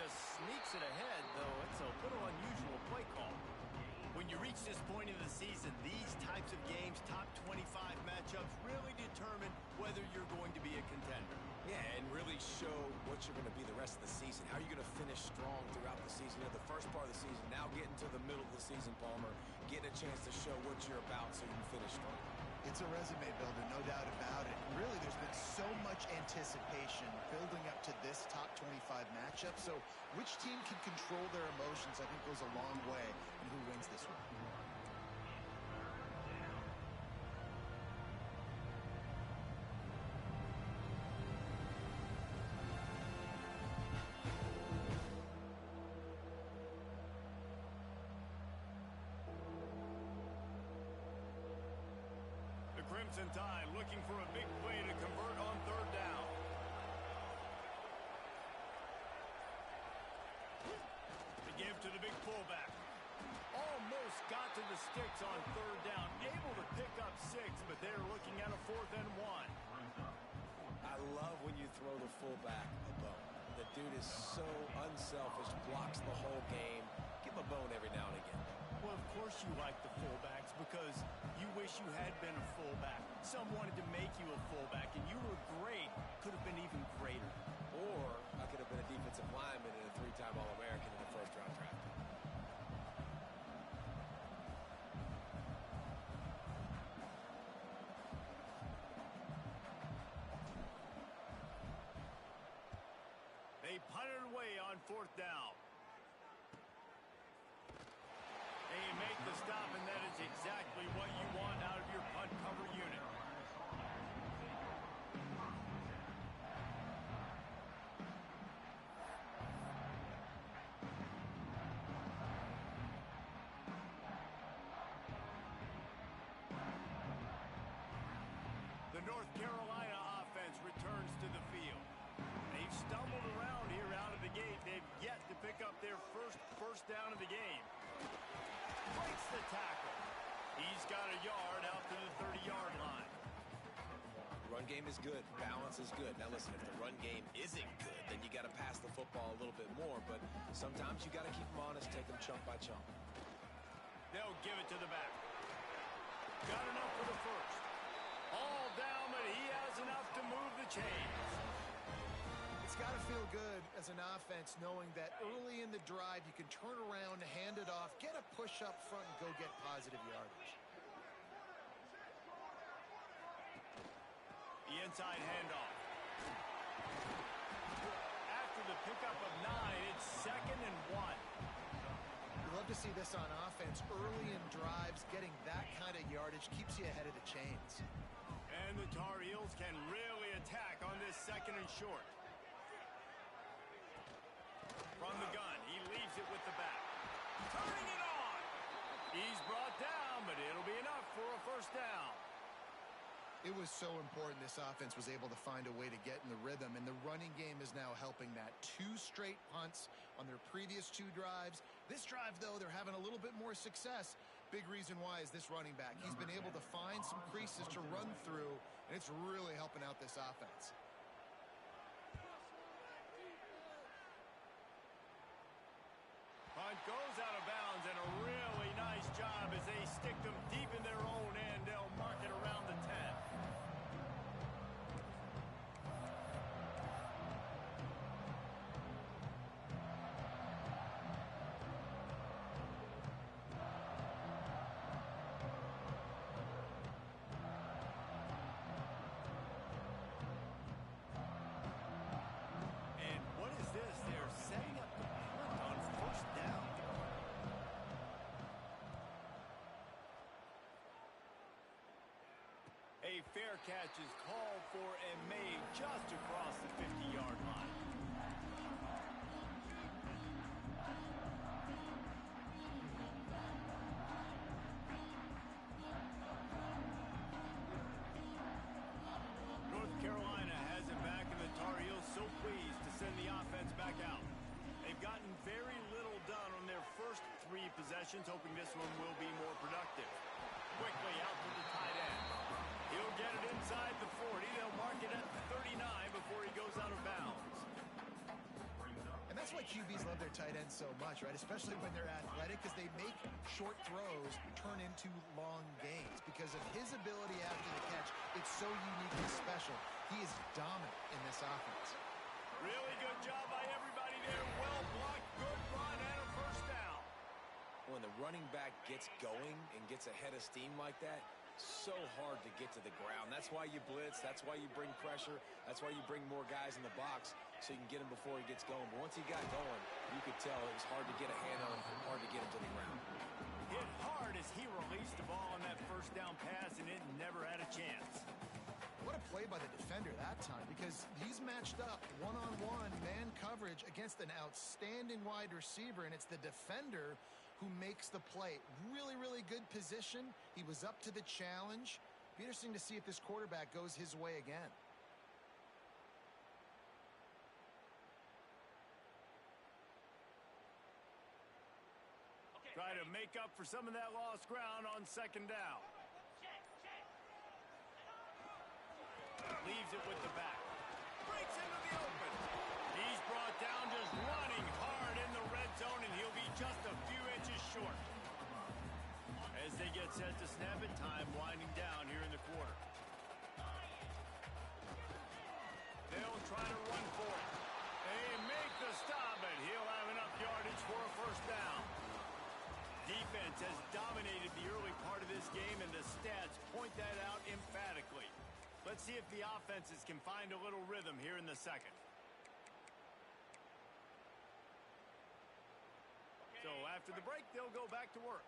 Speaker 1: Sneaks it ahead, though it's a little unusual play call. When you reach this point in the season, these types of games, top 25 matchups, really determine whether you're going to be a contender.
Speaker 3: Yeah, and really show what you're going to be the rest of the season. How are you going to finish strong throughout the season? You know, the first part of the season, now getting to the middle of the season, Palmer, getting a chance to show what you're about so you can finish strong.
Speaker 2: It's a resume builder, no doubt about it. Really, there's been so much anticipation building up to this top 25 matchup. So which team can control their emotions, I think, goes a long way in who wins this one.
Speaker 1: Crimson Tide looking for a big play to convert on third down. To give to the big fullback. Almost got to the sticks on third down. Able to pick up 6, but they're looking at a 4th and 1.
Speaker 3: I love when you throw the fullback a bone. The dude is so unselfish, blocks the whole game. Give him a bone every now and again.
Speaker 1: Well, of course you like the fullbacks because you wish you had been a fullback. Some wanted to make you a fullback, and you were great. Could have been even greater.
Speaker 3: Or I could have been a defensive lineman and a 3-time All-American in the first-round draft.
Speaker 1: 4th down. They make the stop, and that is exactly what you want out of your punt cover unit. The North Carolina offense returns to the field. They've stumbled around here out of the gate. They've yet to pick up their first down of the game. Breaks the tackle. He's got a yard out to the 30-yard line.
Speaker 3: Run game is good. Balance is good. Now listen, if the run game isn't good, then you got to pass the football a little bit more. But sometimes you got to keep them honest, take them chunk by chunk.
Speaker 1: They'll give it to the back. Got enough for the first. All down, but he has enough to move the chains.
Speaker 2: It's got to feel good as an offense knowing that early in the drive you can turn around, hand it off, get a push up front, and go get positive yardage.
Speaker 1: The inside handoff. After the pickup of 9, it's 2nd and 1.
Speaker 2: You love to see this on offense. Early in drives, getting that kind of yardage keeps you ahead of the chains.
Speaker 1: And the Tar Heels can really attack on this 2nd and short. From the gun, he leaves it with the back. Turning it on! He's brought down, but it'll be enough for a first down.
Speaker 2: It was so important this offense was able to find a way to get in the rhythm, and the running game is now helping that. 2 straight punts on their previous 2 drives. This drive, though, they're having a little bit more success. Big reason why is this running back. He's been able to find some creases to run through, and it's really helping out this offense.
Speaker 1: Punt goes out of bounds, and a really nice job as they stick them deep in their own end. They'll mark it around the 10. And what is this? They're setting up the punt on 1st down. A fair catch is called for and made just across the 50-yard line. North Carolina has it back, and the Tar Heels so pleased to send the offense back out. They've gotten very little done on their first 3 possessions, hoping this one will be more productive. Quickly out to the tight end. He'll get it inside the 40. They'll mark it at the 39 before he goes out of bounds.
Speaker 2: And that's why QBs love their tight ends so much, right? Especially when they're athletic, because they make short throws turn into long gains. Because of his ability after the catch, it's so uniquely special. He is dominant in this offense.
Speaker 1: Really good job by everybody there. Well blocked, good run, and a first down.
Speaker 3: When the running back gets going and gets ahead of steam like that, so hard to get to the ground. That's why you blitz. That's why you bring pressure. That's why you bring more guys in the box so you can get him before he gets going. But once he got going, you could tell it was hard to get a hand on him, hard to get him to the ground.
Speaker 1: Hit hard as he released the ball on that first down pass, and it never had a chance.
Speaker 2: What a play by the defender that time, because he's matched up one-on-one man coverage against an outstanding wide receiver, and it's the defender who makes the play. Really, really good position. He was up to the challenge. Be interesting to see if this quarterback goes his way again.
Speaker 1: Try to make up for some of that lost ground on 2nd down. Leaves it with the back. Breaks into the open. He's brought down just running hard in the red zone, and he'll be just a few inches short. As they get set to snap it, time winding down here in the quarter. They'll try to run for it. They make the stop, but he'll have enough yardage for a first down. Defense has dominated the early part of this game, and the stats point that out emphatically. Let's see if the offenses can find a little rhythm here in the 2nd. after the break, they'll go back to work.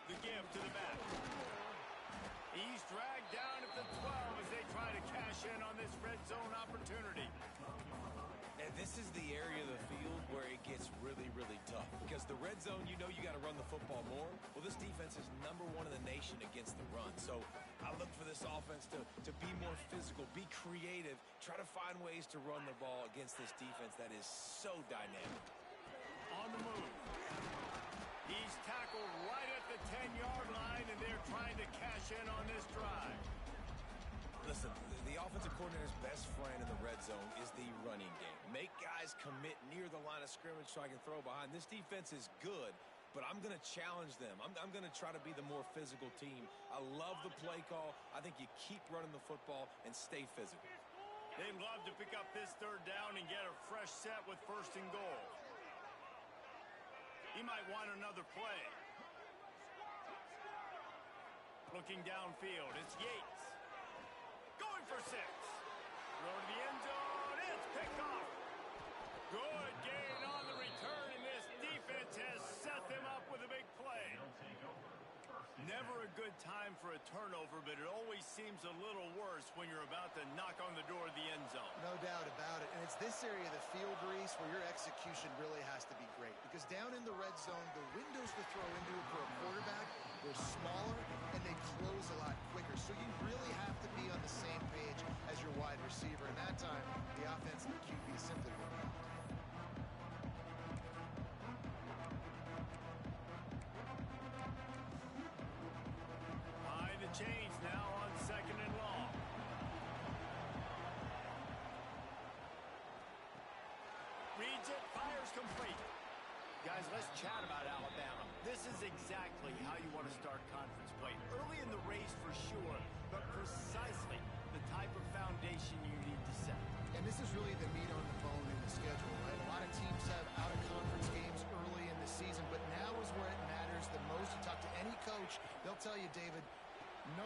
Speaker 1: The give to the back. He's dragged down at the 12 as they try to cash in on this red zone opportunity.
Speaker 3: And this is the area of the field where it gets really, really tough. Because the red zone, you know you got to run the football more. Well, this defense is #1 in the nation against the run. So I look for this offense to be more physical, be creative, try to find ways to run the ball against this defense that is so dynamic.
Speaker 1: On the move. He's tackled right at the 10-yard line, and they're trying to cash in on this drive.
Speaker 3: Listen, the offensive coordinator's best friend in the red zone is the running game. Make guys commit near the line of scrimmage so I can throw behind. This defense is good, but I'm going to challenge them. I'm going to try to be the more physical team. I love the play call. I think you keep running the football and stay physical.
Speaker 1: They'd love to pick up this 3rd down and get a fresh set with 1st and goal. He might want another play. Looking downfield, it's Yates. Going for 6. Throw to the end zone. It's picked off. Good gain on the return, and this defense has set them up with a big play. Never a good time for a turnover, but it always seems a little worse when you're about to knock on the door of the end zone.
Speaker 2: No doubt about it. And it's this area of the field, Reese, where your execution really has to be great. Because down in the red zone, the windows to throw into it for a quarterback, they're smaller and they close a lot quicker. So you really have to be on the same page as your wide receiver. And that time, the offense and the QB simply were not.
Speaker 1: Change now on 2nd and long. Reads it, fires complete. Guys, let's chat about Alabama. This is exactly how you want to start conference play. Early in the race for sure, but precisely the type of foundation you need to set.
Speaker 2: And this is really the meat on the bone in the schedule, right? A lot of teams have out-of-conference games early in the season, but now is where it matters the most. You talk to any coach, they'll tell you, David, #1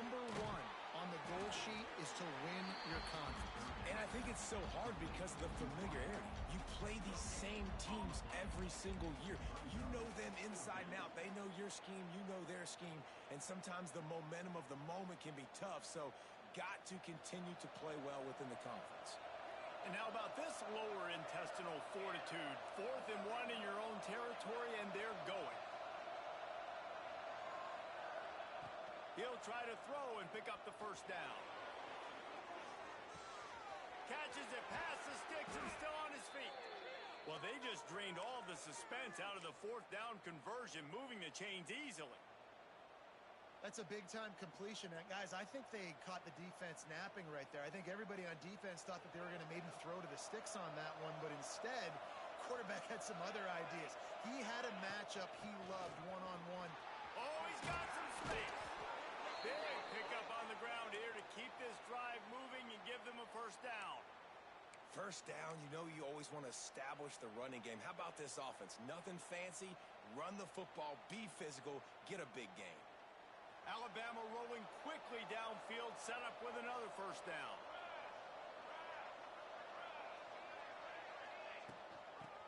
Speaker 2: on the goal sheet is to win your conference.
Speaker 3: And I think it's so hard because of the familiarity. You play these same teams every single year. You know them inside and out. They know your scheme, you know their scheme, and sometimes the momentum of the moment can be tough. So got to continue to play well within the conference.
Speaker 1: And how about this lower intestinal fortitude? 4th and 1 in your own territory, and they're going. He'll try to throw and pick up the 1st down. Catches it past the sticks and still on his feet. Well, they just drained all the suspense out of the 4th down conversion, moving the chains easily.
Speaker 2: That's a big-time completion. And guys, I think they caught the defense napping right there. I think everybody on defense thought that they were going to maybe throw to the sticks on that one, but instead, quarterback had some other ideas. He had a matchup he loved one-on-one.
Speaker 1: Oh, he's got some space. Big pickup on the ground here to keep this drive moving and give them a 1st down.
Speaker 3: 1st down, you know you always want to establish the running game. How about this offense? Nothing fancy. Run the football, be physical, get a big gain.
Speaker 1: Alabama rolling quickly downfield, set up with another 1st down.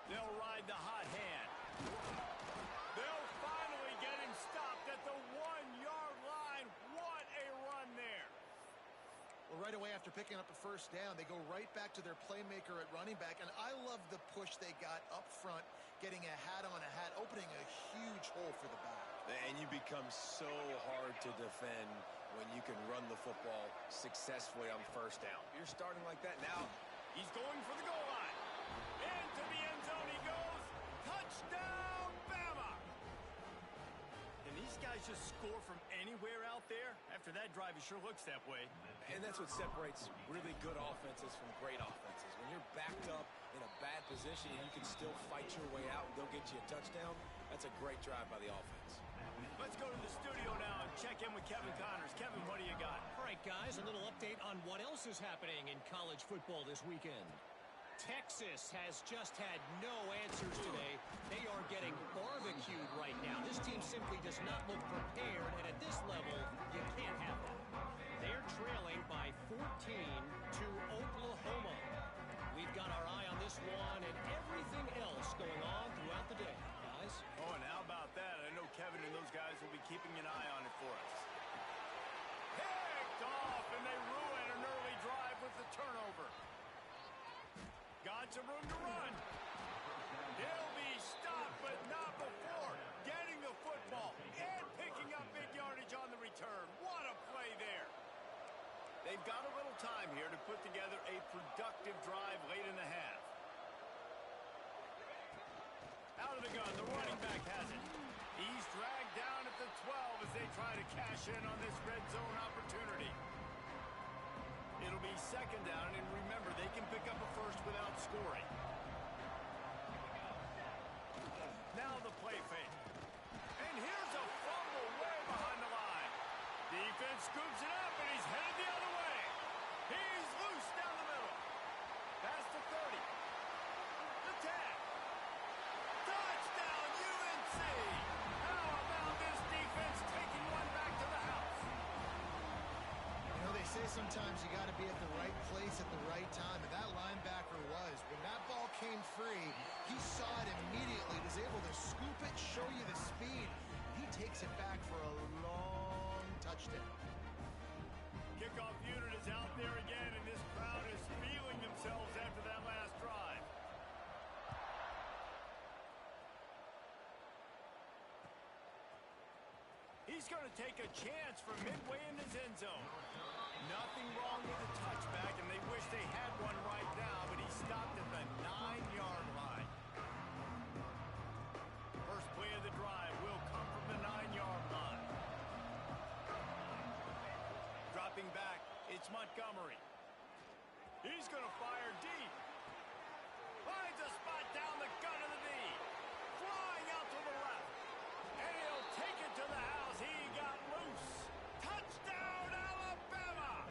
Speaker 1: They'll ride the hot hand. They'll finally get him stopped at the 1-yard line. What a run there.
Speaker 2: Well, right away after picking up a 1st down, they go right back to their playmaker at running back. And I love the push they got up front, getting a hat on a hat, opening a huge hole for the back.
Speaker 3: And you become so hard to defend when you can run the football successfully on 1st down. You're starting like that now.
Speaker 1: He's going for the goal line. Into the end zone he goes. Touchdown, Bama! And these guys just score from anywhere out there. After that drive, it sure looks that way.
Speaker 3: And that's what separates really good offenses from great offenses. When you're backed up in a bad position and you can still fight your way out and go get you a touchdown, that's a great drive by the offense.
Speaker 1: Let's go to the studio now and check in with Kevin Connors. Kevin, what do you got?
Speaker 4: All right, guys, a little update on what else is happening in college football this weekend. Texas has just had no answers today. They are getting barbecued right now. This team simply does not look prepared, and at this level, you can't have that. They're trailing by 14 to Oklahoma. We've got our eye on this one, and
Speaker 1: keeping an eye on it for us. Picked off, and they ruin an early drive with the turnover. Got some room to run. He'll be stopped, but not before getting the football and picking up big yardage on the return. What a play there. They've got a little time here to put together a productive drive late in the half. Out of the gun, the running back has it. He's dragged down at the 12 as they try to cash in on this red zone opportunity. It'll be second down, and remember, they can pick up a first without scoring. Now the play fake. And here's a fumble way behind the line. Defense scoops it up, and he's headed the other way. He's loose down the middle. Past the 30. The 10. Touchdown, UNC! How about this defense taking one back to the house?
Speaker 2: You know, they say sometimes you got to be at the right place at the right time, and that linebacker was. When that ball came free, he saw it immediately, was able to scoop it, show you the speed. He takes it back for a long touchdown.
Speaker 1: Kickoff unit is out there again, and this crowd is feeling themselves after that last drive. He's going to take a chance from midway in his end zone. Nothing wrong with the touchback, and they wish they had one right now, but he stopped at the 9-yard line. First play of the drive will come from the 9-yard line. Dropping back, it's Montgomery. He's going to fire deep. Finds a spot down the gut of the knee. Flying out to the left. And he'll take it to the house. He got loose. Touchdown, Alabama!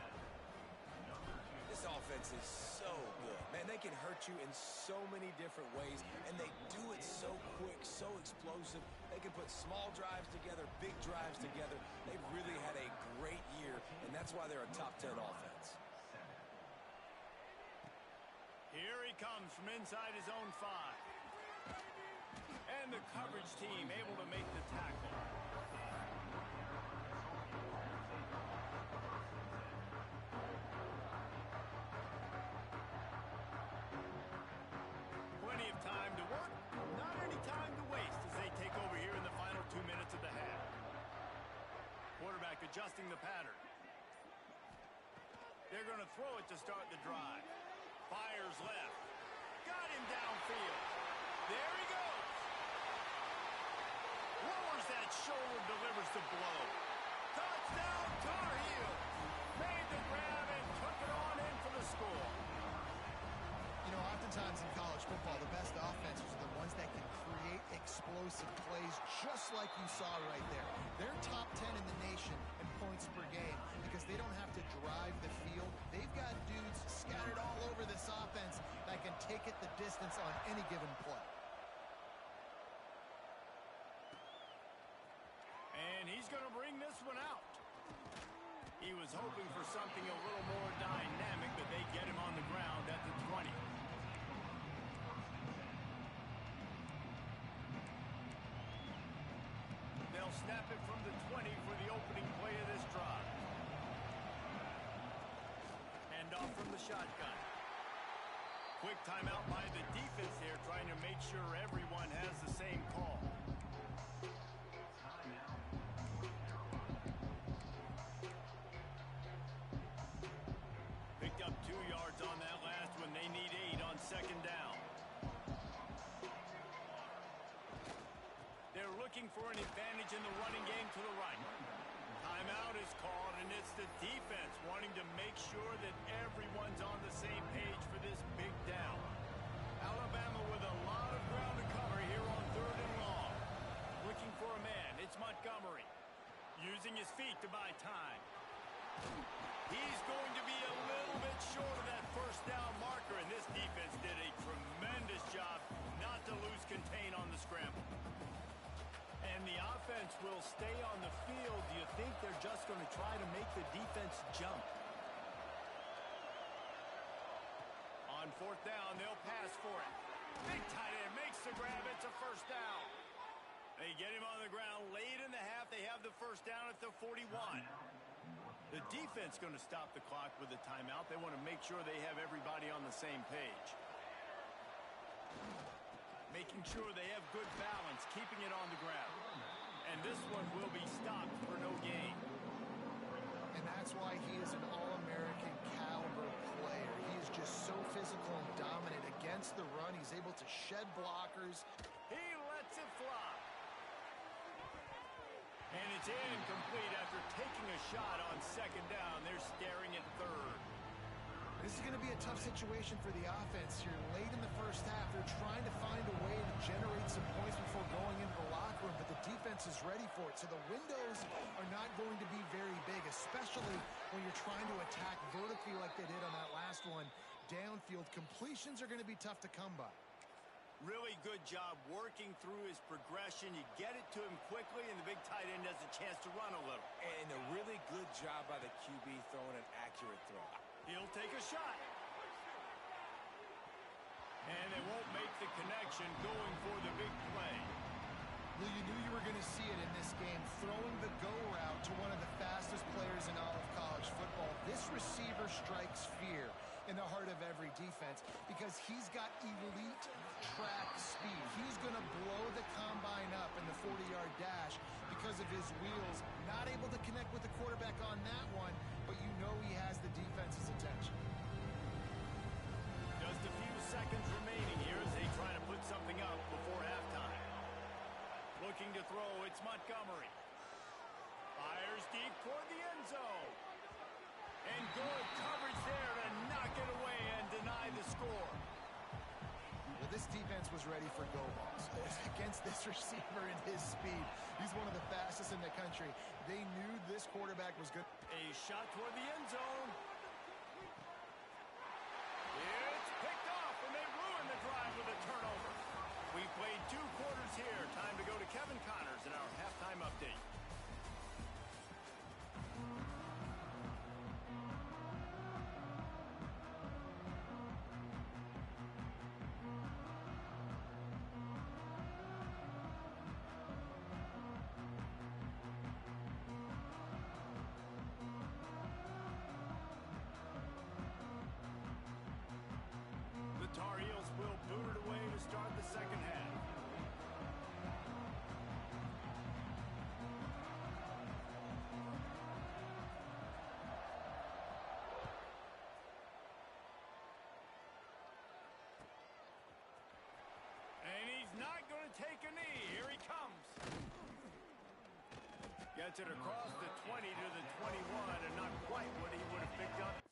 Speaker 3: This offense is so good. Man, they can hurt you in so many different ways, and they do it so quick, so explosive. They can put small drives together, big drives together. They've really had a great year, and that's why they're a top 10 offense.
Speaker 1: Here he comes from inside his own 5. And the coverage team able to make the tackle. Plenty of time to work, not any time to waste as they take over here in the final 2 minutes of the half. Quarterback adjusting the pattern. They're going to throw it to start the drive. Fires left. Got him downfield. There he goes. Lowers that shoulder, delivers the blow. Touchdown, Tar Heels. Made the grab and took it on in for the score.
Speaker 2: You know, oftentimes in college football, the best offenses are the ones that can create explosive plays just like you saw right there. They're top 10 in the nation in points per game because they don't have to drive the field. They've got dudes scattered all over this offense that can take it the distance on any given play.
Speaker 1: And he's going to bring this one out. He was hoping for something a little more dynamic, but they get him on the ground at the 20. They'll snap it from the 20 for the opening play of this drive. Hand off from the shotgun. Quick timeout by the defense here, trying to make sure everyone has the same call. Picked up 2 yards on that last one. They need 8 on second down. They're looking for an advantage in the running game to the right. Timeout is called, and it's the defense wanting to make sure that everyone's on the same page for this big down. Alabama with a lot of ground to cover here on 3rd and long. Looking for a man. It's Montgomery. Using his feet to buy time. He's going to be a little bit short of that first down marker, and this defense did a tremendous job not to lose contain on the scramble. And the offense will stay on the field. Do you think they're just going to try to make the defense jump? On 4th down, they'll pass for it. Big tight end makes the grab. It's a first down. They get him on the ground late in the half. They have the first down at the 41. The defense going to stop the clock with a timeout. They want to make sure they have everybody on the same page. Making sure they have good balance, keeping it on the ground. And this one will be stopped for no gain.
Speaker 2: And that's why he is an All-American caliber player. He is just so physical and dominant against the run. He's able to shed blockers.
Speaker 1: He lets it fly. And it's incomplete after taking a shot on second down. They're staring at third.
Speaker 2: This is going to be a tough situation for the offense here. Late in the first half, they're trying to find a way to generate some points before going into the locker room, but the defense is ready for it. So the windows are not going to be very big, especially when you're trying to attack vertically like they did on that last one. Downfield completions are going to be tough to come by.
Speaker 1: Really good job working through his progression. You get it to him quickly, and the big tight end has a chance to run a little.
Speaker 3: And a really good job by the QB throwing an accurate throw.
Speaker 1: He'll take a shot. And they won't make the connection going for the big play.
Speaker 2: Well, you knew you were going to see it in this game, throwing the go route to one of the fastest players in all of college football. This receiver strikes fear in the heart of every defense because he's got elite track speed. He's going to blow the combine up in the 40-yard dash because of his wheels. Not able to connect with the quarterback on that one, but you know he has the defense's attention.
Speaker 1: Just a few seconds remaining here as they try to put something up before halftime. Looking to throw, it's Montgomery. Fires deep toward the end zone. And good coverage there to knock it away and deny the score.
Speaker 2: Well, this defense was ready for go balls. Against this receiver and his speed, he's one of the fastest in the country. They knew this quarterback was good.
Speaker 1: A shot toward the end zone. It's picked off, and they ruin the drive with a turnover. We played 2 quarters here. Time to go to Kevin Connors in our halftime update. The Tar Heels will boot it away to start the second half. And he's not going to take a knee. Here he comes. Gets it across the 20 to the 21, and not quite what he would have picked up.